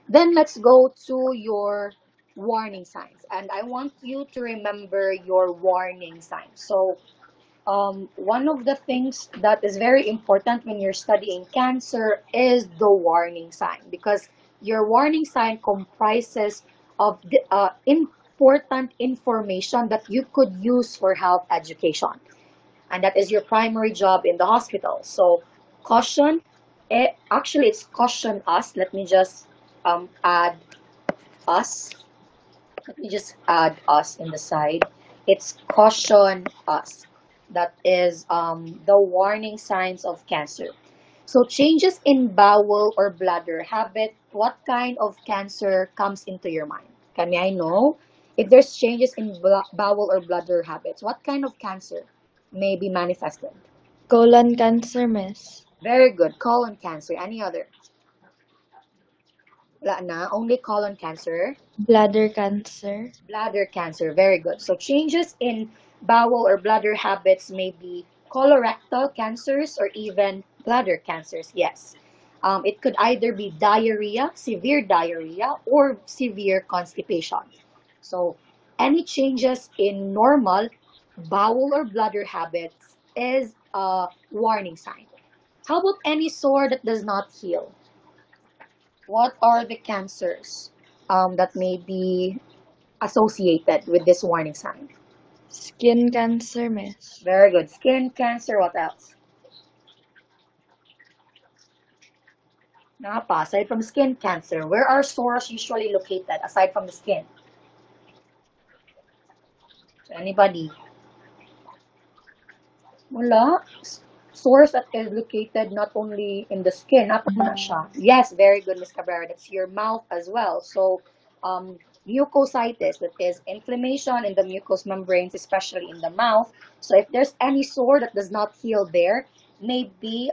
Then let's go to your warning signs. And I want you to remember your warning signs. So one of the things that is very important when you're studying cancer is the warning sign, because your warning sign comprises of the, important information that you could use for health education, and that is your primary job in the hospital. So caution, actually it's caution us. Let me just add us. Let me just add us in the side. It's caution us. That is the warning signs of cancer. So changes in bowel or bladder habit, what kind of cancer comes into your mind? Can I know? If there's changes in bowel or bladder habits, what kind of cancer may be manifested? Colon cancer, miss. Very good. Colon cancer. Any other? Wala na. Only colon cancer. Bladder cancer. Bladder cancer, very good. So changes in bowel or bladder habits may be colorectal cancers or even bladder cancers, yes. It could either be diarrhea, severe diarrhea, or severe constipation. So any changes in normal bowel or bladder habits is a warning sign. How about any sore that does not heal? What are the cancers that may be associated with this warning sign? Skin cancer, miss. Very good. Skin cancer, what else? Napa, aside from skin cancer, where are sores usually located aside from the skin? So anybody? Wala. Sores that is located not only in the skin, napa na siya. Yes, very good, Ms. Cabrera. That's your mouth as well. So, mucositis, that is inflammation in the mucous membranes, especially in the mouth. So if there's any sore that does not heal there, may be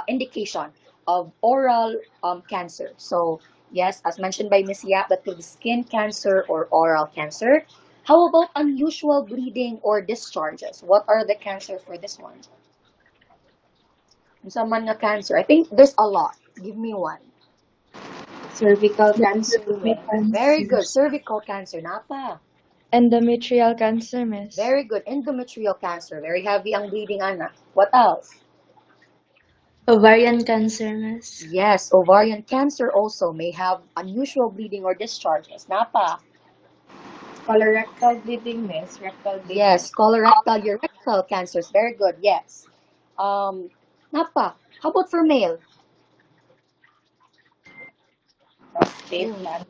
indication of oral cancer. So yes, as mentioned by Ms. Yap, that could be skin cancer or oral cancer. How about unusual bleeding or discharges? What are the cancer for this one? Sa man nga cancer, I think there's a lot. Give me one. Cervical cancer, Miss. Very good. Cervical cancer. Napa. Endometrial cancer, miss. Very good. Endometrial cancer. Very heavy ang bleeding, anak. What else? Ovarian cancer, miss. Yes, ovarian cancer also may have unusual bleeding or discharges. Napa. Colorectal bleeding, Miss. Rectal bleeding. Yes, colorectal, urethral cancers. Very good. Yes. Napa. How about for male? Prostate cancer.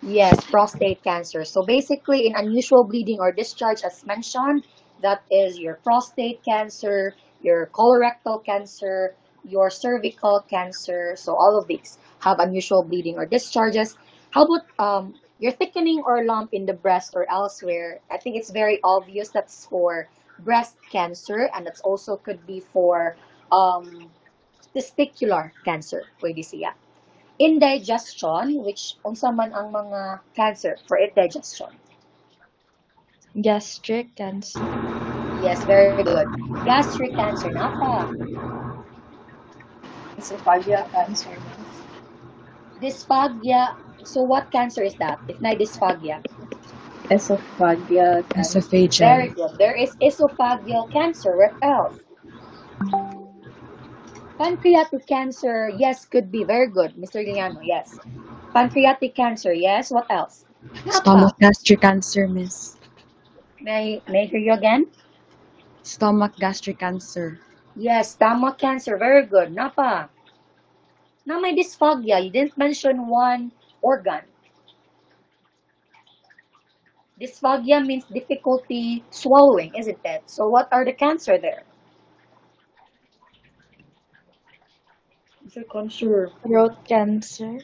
Yes, prostate cancer. So basically, in unusual bleeding or discharge, as mentioned, that is your prostate cancer, your colorectal cancer, your cervical cancer. So all of these have unusual bleeding or discharges. How about your thickening or lump in the breast or elsewhere? I think it's very obvious that's for breast cancer, and that's also could be for testicular cancer. Pwede siya. Indigestion, which unsa man ang mga cancer for indigestion? Gastric cancer. Yes, very good. Gastric cancer, napa. Esophageal cancer, Miss. Dysphagia. So what cancer is that? If na dysphagia. Esophageal cancer. Very good. There is esophageal cancer. What else? Pancreatic cancer. Yes, could be. Very good. Mr. Liano, yes. Pancreatic cancer. Yes. What else? Stomach gastric cancer, miss. May I hear you again? Stomach gastric cancer. Yes, stomach cancer. Very good. Napa. na may dysphagia. You didn't mention one organ. Dysphagia means difficulty swallowing, isn't it? So what are the cancer there? Is it cancer? Throat cancer.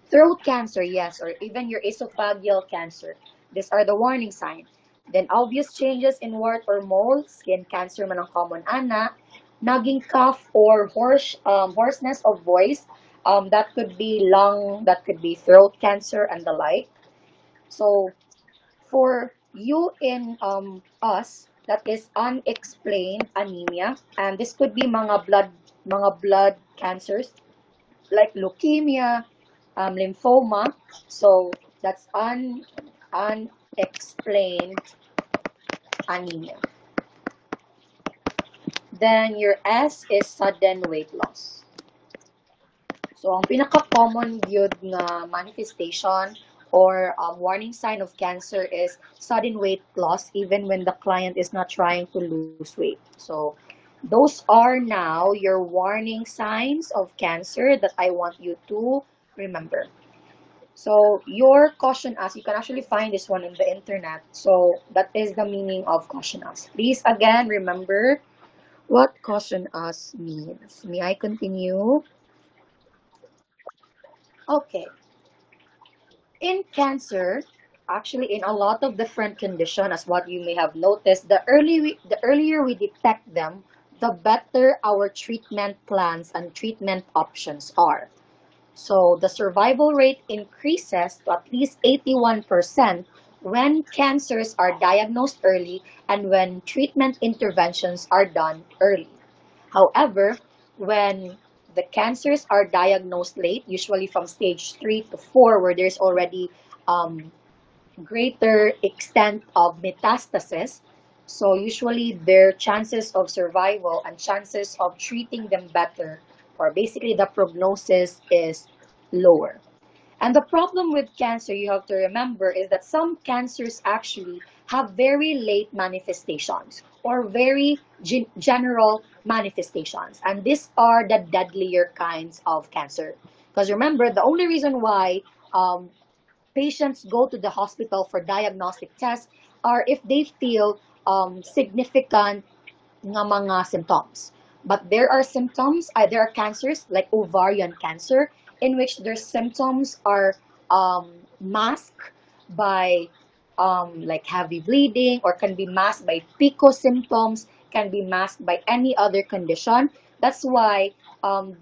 Throat cancer, yes, or even your esophageal cancer. These are the warning signs. Then obvious changes in wart or mole, skin cancer man ang common ana, nagging cough or hoarseness of voice, that could be lung, that could be throat cancer and the like. So for you in us, that is unexplained anemia, and this could be mga blood cancers like leukemia, lymphoma. So that's unexplained anemia. Then your S is sudden weight loss. So ang pinaka-common yun nga manifestation or warning sign of cancer is sudden weight loss even when the client is not trying to lose weight. So those are now your warning signs of cancer that I want you to remember. So your caution us, you can actually find this one in the internet. So that is the meaning of caution us. Please again remember what caution us means. May I continue? Okay. In cancer, actually in a lot of different conditions, as what you may have noticed, the earlier we detect them, the better our treatment plans and treatment options are. So the survival rate increases to at least 81% when cancers are diagnosed early and when treatment interventions are done early. However, when the cancers are diagnosed late, usually from stage 3 to 4, where there's already greater extent of metastasis, so usually their chances of survival and chances of treating them better, or basically the prognosis is lower. And the problem with cancer, you have to remember, is that some cancers actually have very late manifestations or very general manifestations. And these are the deadlier kinds of cancer. Because remember, the only reason why patients go to the hospital for diagnostic tests are if they feel significant nga mga symptoms. But there are symptoms, there are cancers like ovarian cancer in which their symptoms are masked by like heavy bleeding, or can be masked by PICO symptoms, can be masked by any other condition. That's why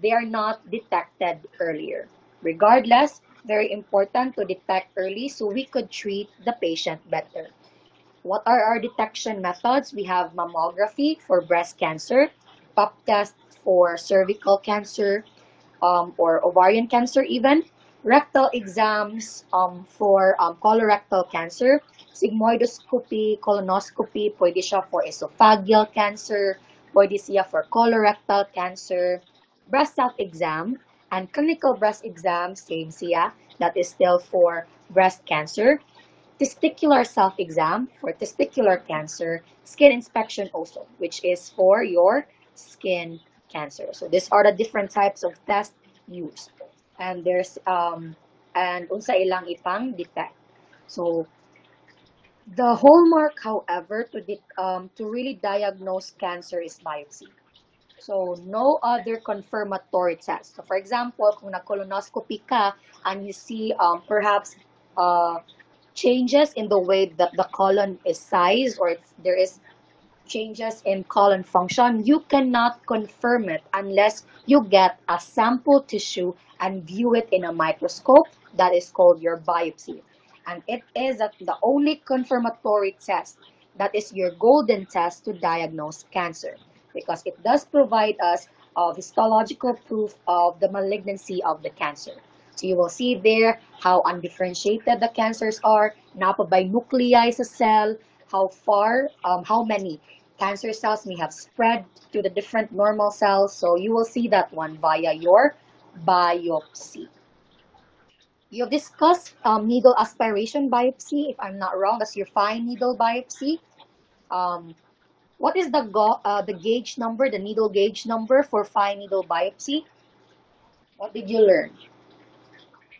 they are not detected earlier. Regardless, very important to detect early so we could treat the patient better. What are our detection methods? We have mammography for breast cancer, pap test for cervical cancer, or ovarian cancer even, rectal exams for colorectal cancer, sigmoidoscopy, colonoscopy, pwede siya for esophageal cancer, pwede siya for colorectal cancer, breast self-exam, and clinical breast exam, same siya, that is still for breast cancer, testicular self-exam for testicular cancer, skin inspection also, which is for your skin cancer. So these are the different types of tests used. And there's and unsa ilang ipang detect. So the hallmark, however, to really diagnose cancer is biopsy. So no other confirmatory test. So for example, kung na-colonoscopy ka and you see perhaps changes in the way that the colon is sized, or if there is changes in colon function, you cannot confirm it unless you get a sample tissue and view it in a microscope. That is called your biopsy. And it is the only confirmatory test that is your golden test to diagnose cancer, because it does provide us histological proof of the malignancy of the cancer. So you will see there how undifferentiated the cancers are, napa by nuclei sa cell, how many cancer cells may have spread to the different normal cells. So you will see that one via your biopsy. You've discussed needle aspiration biopsy, if I'm not wrong. That's your fine needle biopsy. What is the gauge number, the needle gauge number for fine needle biopsy? What did you learn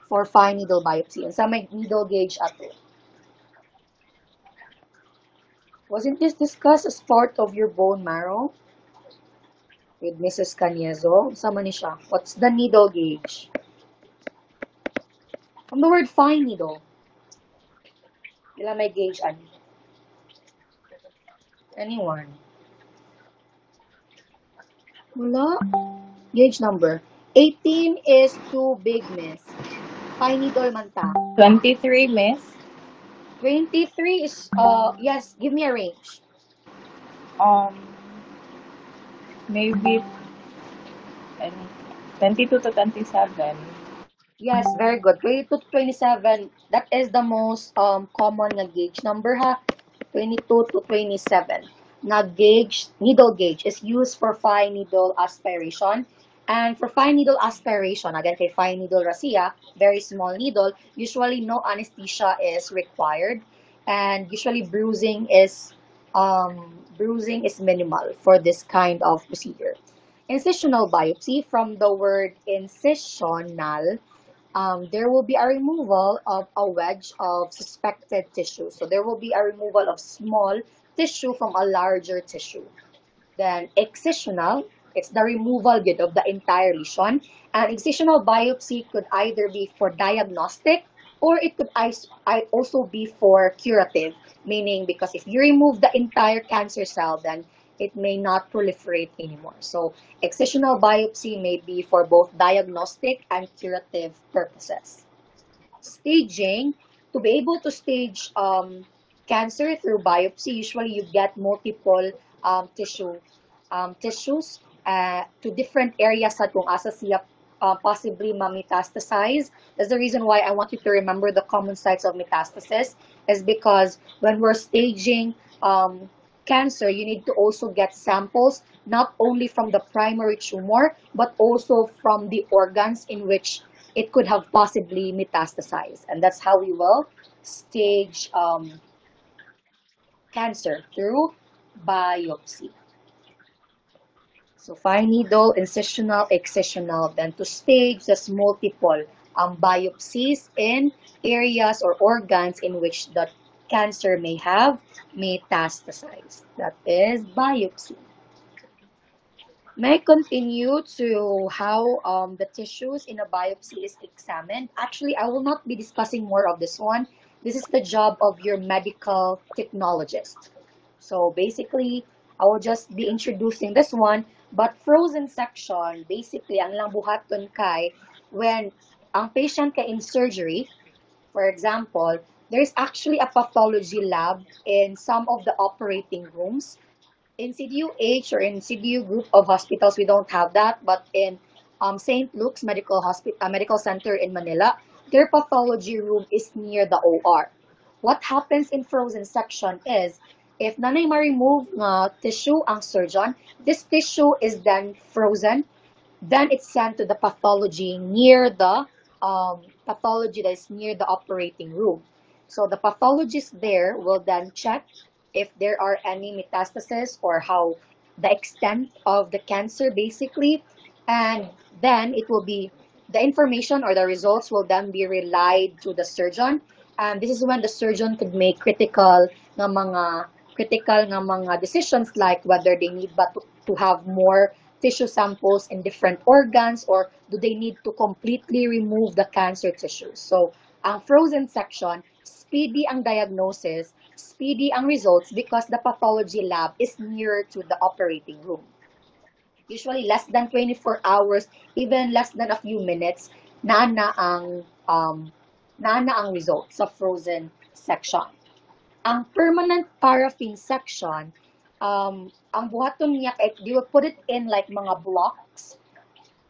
for fine needle biopsy? And sa may needle gauge ato. Wasn't this discussed as part of your bone marrow with Mrs. Caniezo? Sama ni siya. What's the needle gauge? From the word fine needle. Ila may gauge ani? Anyone? Wala. Gauge number. 18 is too big, miss. Fine needle man ta. 23, miss. 23 is, yes, give me a range. Um, maybe 22 to 27. Yes, very good. 22 to 27, that is the most common na gauge number ha. 22 to 27. Na gauge, needle gauge is used for fine needle aspiration. And for fine needle aspiration, again kay fine needle racia, very small needle, usually no anesthesia is required. And usually bruising is minimal for this kind of procedure. Incisional biopsy, from the word incisional, there will be a removal of a wedge of suspected tissue. So there will be a removal of small tissue from a larger tissue. Then excisional, it's the removal yun of the entire lesion. And excisional biopsy could either be for diagnostic or it could also be for curative, meaning because if you remove the entire cancer cell, then it may not proliferate anymore. So excisional biopsy may be for both diagnostic and curative purposes. Staging, to be able to stage cancer through biopsy, usually you get multiple tissues to different areas sa kung asa siya possibly ma-metastasize. That's the reason why I want you to remember the common sites of metastasis, is because when we're staging cancer, you need to also get samples not only from the primary tumor, but also from the organs in which it could have possibly metastasized. And that's how we will stage cancer through biopsy. So fine needle, incisional, excisional. Then to stage, there's multiple biopsies in areas or organs in which the cancer may have metastasized. That is biopsy. May I continue to how the tissues in a biopsy is examined? Actually, I will not be discussing more of this one. This is the job of your medical technologist. So basically, I will just be introducing this one. But frozen section, basically, ang lang buhaton kay when ang patient kay in surgery, for example, there's actually a pathology lab in some of the operating rooms. In CDUH or in CDU group of hospitals, we don't have that. But in St. Luke's Medical Center in Manila, their pathology room is near the OR. What happens in frozen section is, if nanay ma-remove nga tissue ang surgeon, this tissue is then frozen, then it's sent to the pathology near the pathology that is near the operating room. So the pathologist there will then check if there are any metastases or how the extent of the cancer basically, and then it will be the information or the results will then be relayed to the surgeon, and this is when the surgeon could make critical nga mga decisions, like whether they need ba to have more tissue samples in different organs, or do they need to completely remove the cancer tissues. So ang frozen section, speedy ang diagnosis, speedy ang results because the pathology lab is nearer to the operating room. Usually less than 24 hours, even less than a few minutes, na ang results sa frozen section. Ang permanent paraffin section, ang buhaton niya, they will put it in like mga blocks.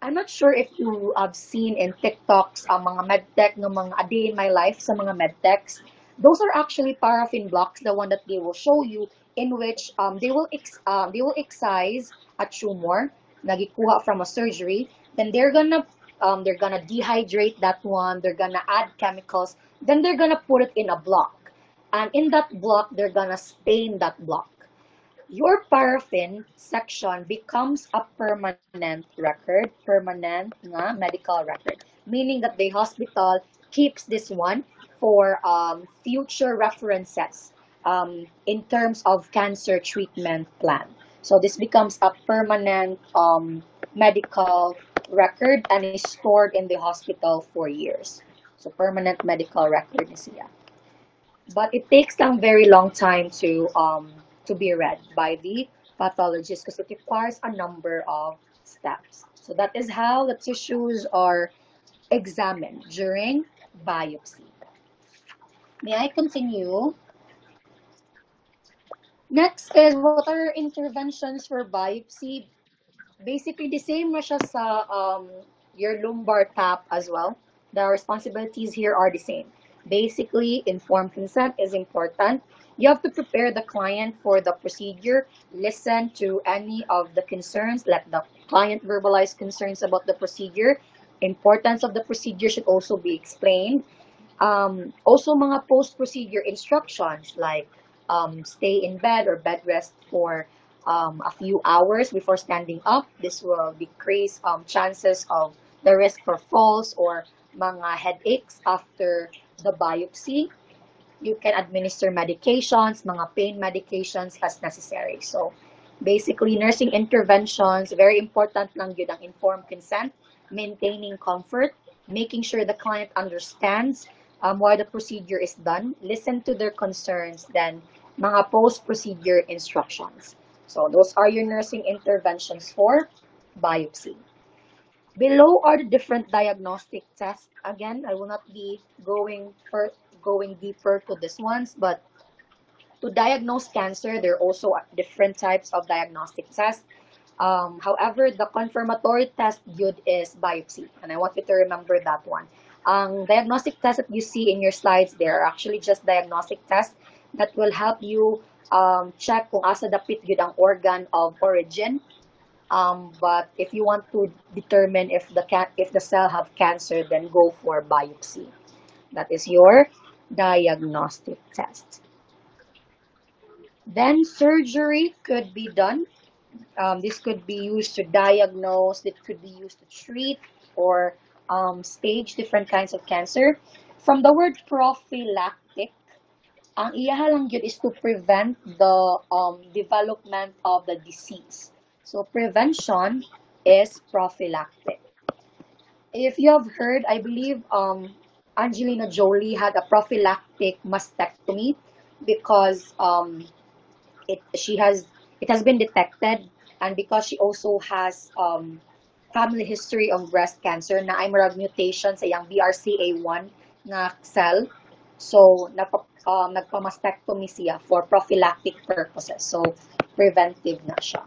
I'm not sure if you have seen in TikToks ang mga medtech ng mga a day in my life sa mga medtechs. Those are actually paraffin blocks, the one that they will show you, in which they will excise a tumor nagikuha from a surgery. Then they're gonna dehydrate that one. They're gonna add chemicals. Then they're gonna put it in a block, and in that block they're gonna stain that block. Your paraffin section becomes a permanent record, permanent nga medical record, meaning that the hospital keeps this one for future references in terms of cancer treatment plan. So this becomes a permanent medical record and is stored in the hospital for years. So permanent medical record is siya. But it takes them very long time to be read by the pathologist because it requires a number of steps. So that is how the tissues are examined during biopsy. May I continue? Next is what are interventions for biopsy? Basically the same na siya sa your lumbar tap as well. The responsibilities here are the same. Basically, informed consent is important. You have to prepare the client for the procedure, listen to any of the concerns, let the client verbalize concerns about the procedure. Importance of the procedure should also be explained. Also, mga post-procedure instructions like stay in bed or bed rest for a few hours before standing up. This will decrease chances of the risk for falls or mga headaches after the biopsy. You can administer medications, mga pain medications as necessary. So, basically, nursing interventions, very important lang yun ang informed consent, maintaining comfort, making sure the client understands why the procedure is done, listen to their concerns, then mga post-procedure instructions. So those are your nursing interventions for biopsy. Below are the different diagnostic tests. Again, I will not be going deeper to these ones, but to diagnose cancer, there are also different types of diagnostic tests. However, the confirmatory test good is biopsy, and I want you to remember that one. Ang diagnostic tests that you see in your slides, they are actually just diagnostic tests that will help you check kung asa dapit yun ang organ of origin. But if you want to determine if the cell have cancer, then go for biopsy. That is your diagnostic test. Then surgery could be done. This could be used to diagnose, it could be used to treat or stage different kinds of cancer. From the word prophylactic, ang iyaha lang yun is to prevent the development of the disease. So prevention is prophylactic. If you have heard, I believe Angelina Jolie had a prophylactic mastectomy because it has been detected, and because she also has family history of breast cancer na ay marag mutation sa iyang BRCA1 na cell. So nagpa-mastectomy siya for prophylactic purposes. So preventive na siya.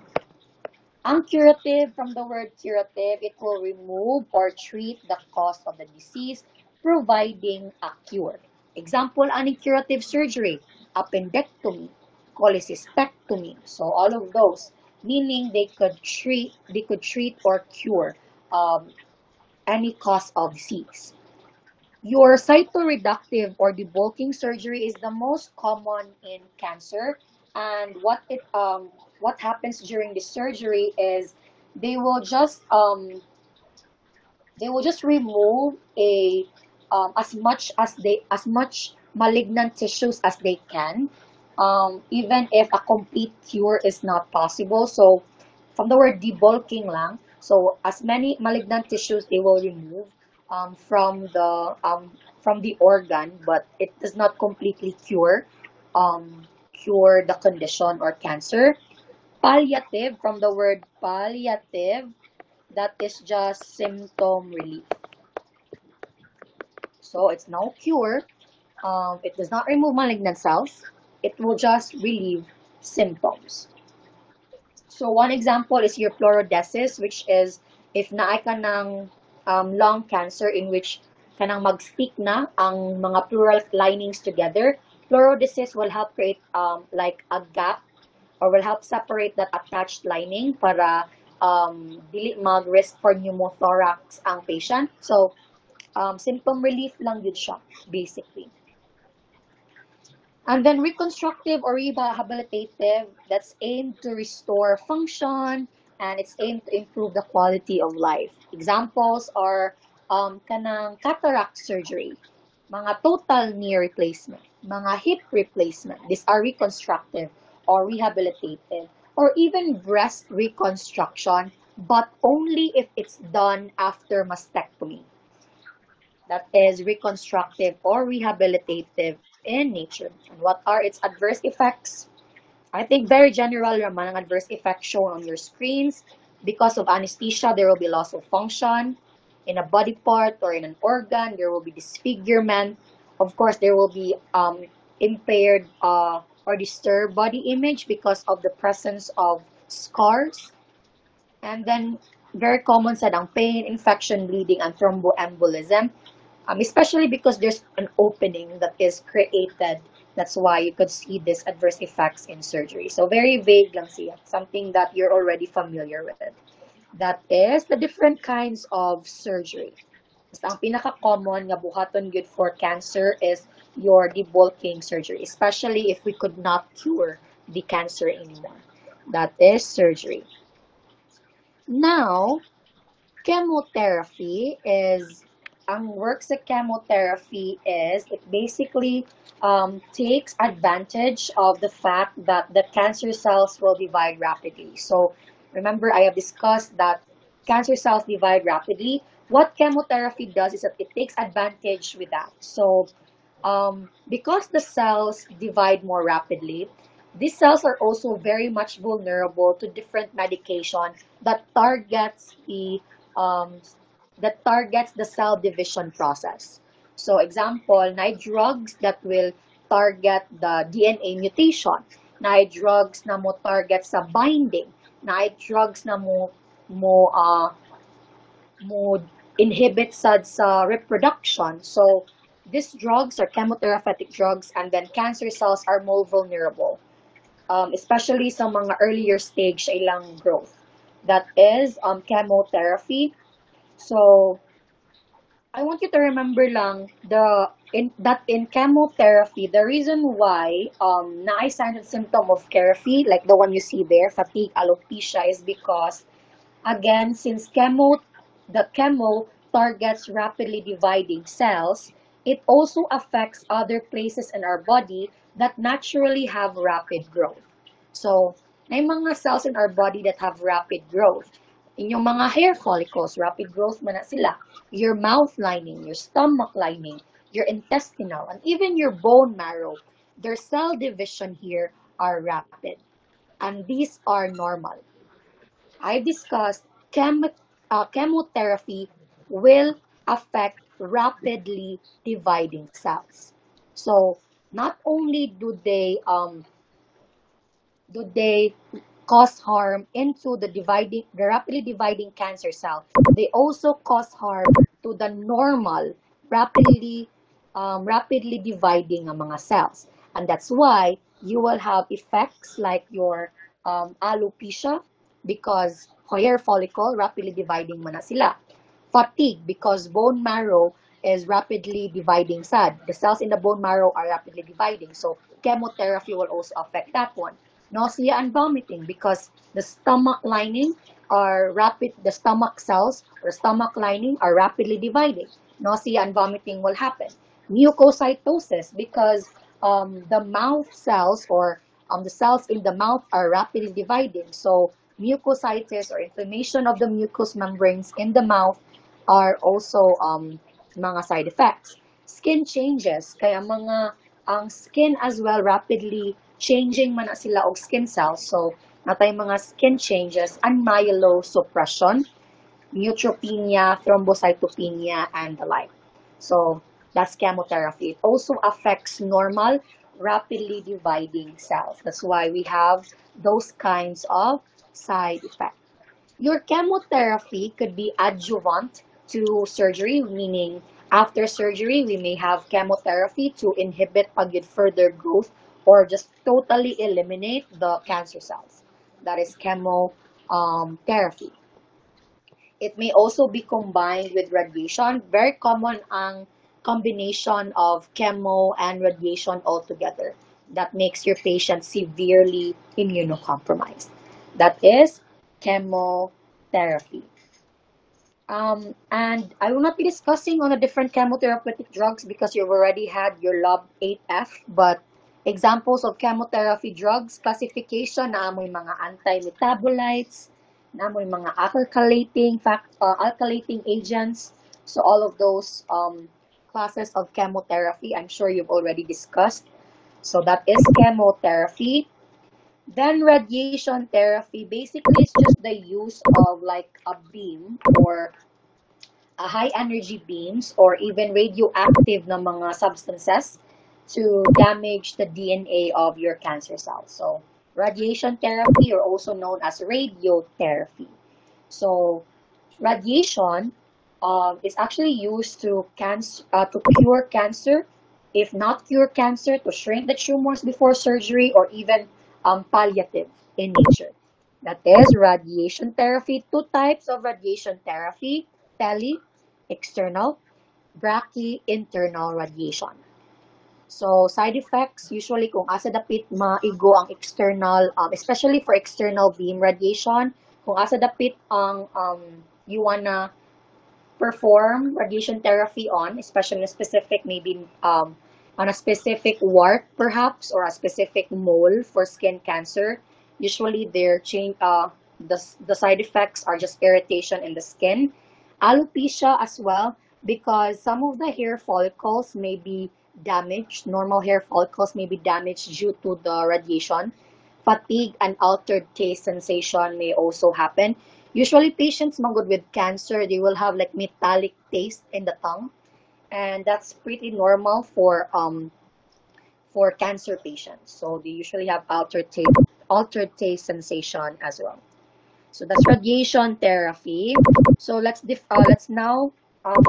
Ang curative, from the word curative, it will remove or treat the cause of the disease, providing a cure. Example, any curative surgery, appendectomy, cholecystectomy. So all of those, meaning they could treat or cure any cause of disease. Your cytoreductive or debulking surgery is the most common in cancer, and what happens during the surgery is they will just remove as much malignant tissues as they can, even if a complete cure is not possible. So from the word debulking lang, so as many malignant tissues they will remove from the organ, but it does not completely cure the condition or cancer. Palliative, from the word palliative, that is just symptom relief. So it's no cure. It does not remove malignant cells. It will just relieve symptoms. So one example is your fluorodesis, which is if naay ka ng lung cancer in which kanang mag-stick na ang mga pleural linings together, fluorodesis will help create like a gap or will help separate that attached lining para dili mag-risk for pneumothorax ang patient. So symptom relief lang yun siya, basically. And then reconstructive or rehabilitative, that's aimed to restore function and it's aimed to improve the quality of life. Examples are kanang cataract surgery, mga total knee replacement, mga hip replacement. These are reconstructive or rehabilitative, or even breast reconstruction, but only if it's done after mastectomy. That is reconstructive or rehabilitative in nature. And what are its adverse effects? I think very general naman ang adverse effects shown on your screens. Because of anesthesia, there will be loss of function in a body part or in an organ. There will be disfigurement. Of course, there will be impaired or disturbed body image because of the presence of scars. And then, very common sa ang pain, infection, bleeding, and thromboembolism. Especially because there's an opening that is created. That's why you could see these adverse effects in surgery. So very vague lang siya, something that you're already familiar with. That is the different kinds of surgery. Basta ang pinaka-common nga buhaton good for cancer is your debulking surgery, especially if we could not cure the cancer anymore. That is surgery. Now, chemotherapy is, ang work sa chemotherapy is, it basically takes advantage of the fact that the cancer cells will divide rapidly. So, remember I have discussed that cancer cells divide rapidly. What chemotherapy does is that it takes advantage with that. So, because the cells divide more rapidly, these cells are also very much vulnerable to different medication that targets um, the cell division process. So, example, na drugs that will target the DNA mutation, na drugs na mo target sa binding, na drugs na mo inhibit sa reproduction. So, these drugs are chemotherapeutic drugs, and then cancer cells are more vulnerable, especially sa mga earlier stage sa ilang growth. That is chemotherapy. So, I want you to remember lang in chemotherapy, the reason why na sign and symptom of therapy, like the one you see there, fatigue, alopecia, is because again, since the chemo targets rapidly dividing cells, it also affects other places in our body that naturally have rapid growth. So, may mga cells in our body that have rapid growth. Inyong mga hair follicles, rapid growth man na sila. Your mouth lining, your stomach lining, your intestinal, and even your bone marrow, their cell division here are rapid. And these are normal. I discussed chemotherapy will affect rapidly dividing cells. So, not only do they cause harm into the rapidly dividing cancer cell, they also cause harm to the normal, rapidly dividing mga cells. And that's why you will have effects like your alopecia, because hair follicle, rapidly dividing man na sila. Fatigue, because bone marrow is rapidly dividing sad. The cells in the bone marrow are rapidly dividing. So chemotherapy will also affect that one. Nausea and vomiting, because the stomach lining the stomach cells or stomach lining are rapidly dividing. Nausea and vomiting will happen. Mucocytosis, because the mouth cells or the cells in the mouth are rapidly dividing. So mucositis or inflammation of the mucous membranes in the mouth are also mga side effects. Skin changes, kaya ang skin as well rapidly changing man na sila og skin cells. So, natay mga skin changes and myelosuppression, neutropenia, thrombocytopenia, and the like. So, that's chemotherapy. It also affects normal, rapidly dividing cells. That's why we have those kinds of side effects. Your chemotherapy could be adjuvant to surgery, meaning after surgery, we may have chemotherapy to inhibit further growth or just totally eliminate the cancer cells. That is chemotherapy. It may also be combined with radiation. Very common ang combination of chemo and radiation altogether. that makes your patient severely immunocompromised. That is chemotherapy. And I will not be discussing on the different chemotherapeutic drugs because you've already had your Lab 8F, but examples of chemotherapy drugs, classification, naamoy mga anti-metabolites, naamoy mga alkylating agents. So all of those classes of chemotherapy, I'm sure you've already discussed. So that is chemotherapy. Then radiation therapy, basically it's just the use of like a beam or high energy beams or even radioactive na mga substances to damage the DNA of your cancer cells. So radiation therapy, or also known as radiotherapy. So radiation is actually used to cure cancer, if not cure cancer, to shrink the tumors before surgery, or even palliative in nature. That is radiation therapy. Two types of radiation therapy: tele, external; brachy, internal radiation. So, side effects, usually kung asa dapit maigo ang external, especially for external beam radiation, kung asa dapit ang you wanna perform radiation therapy on, especially specific, maybe on a specific wart perhaps, or a specific mole for skin cancer. Usually the side effects are just irritation in the skin, alopecia as well, because some of the hair follicles may be damaged. Normal hair follicles may be damaged due to the radiation. Fatigue and altered taste sensation may also happen. Usually patients magod with cancer, they will have like metallic taste in the tongue, and that's pretty normal for cancer patients. So they usually have altered taste sensation as well. So that's radiation therapy. So let's now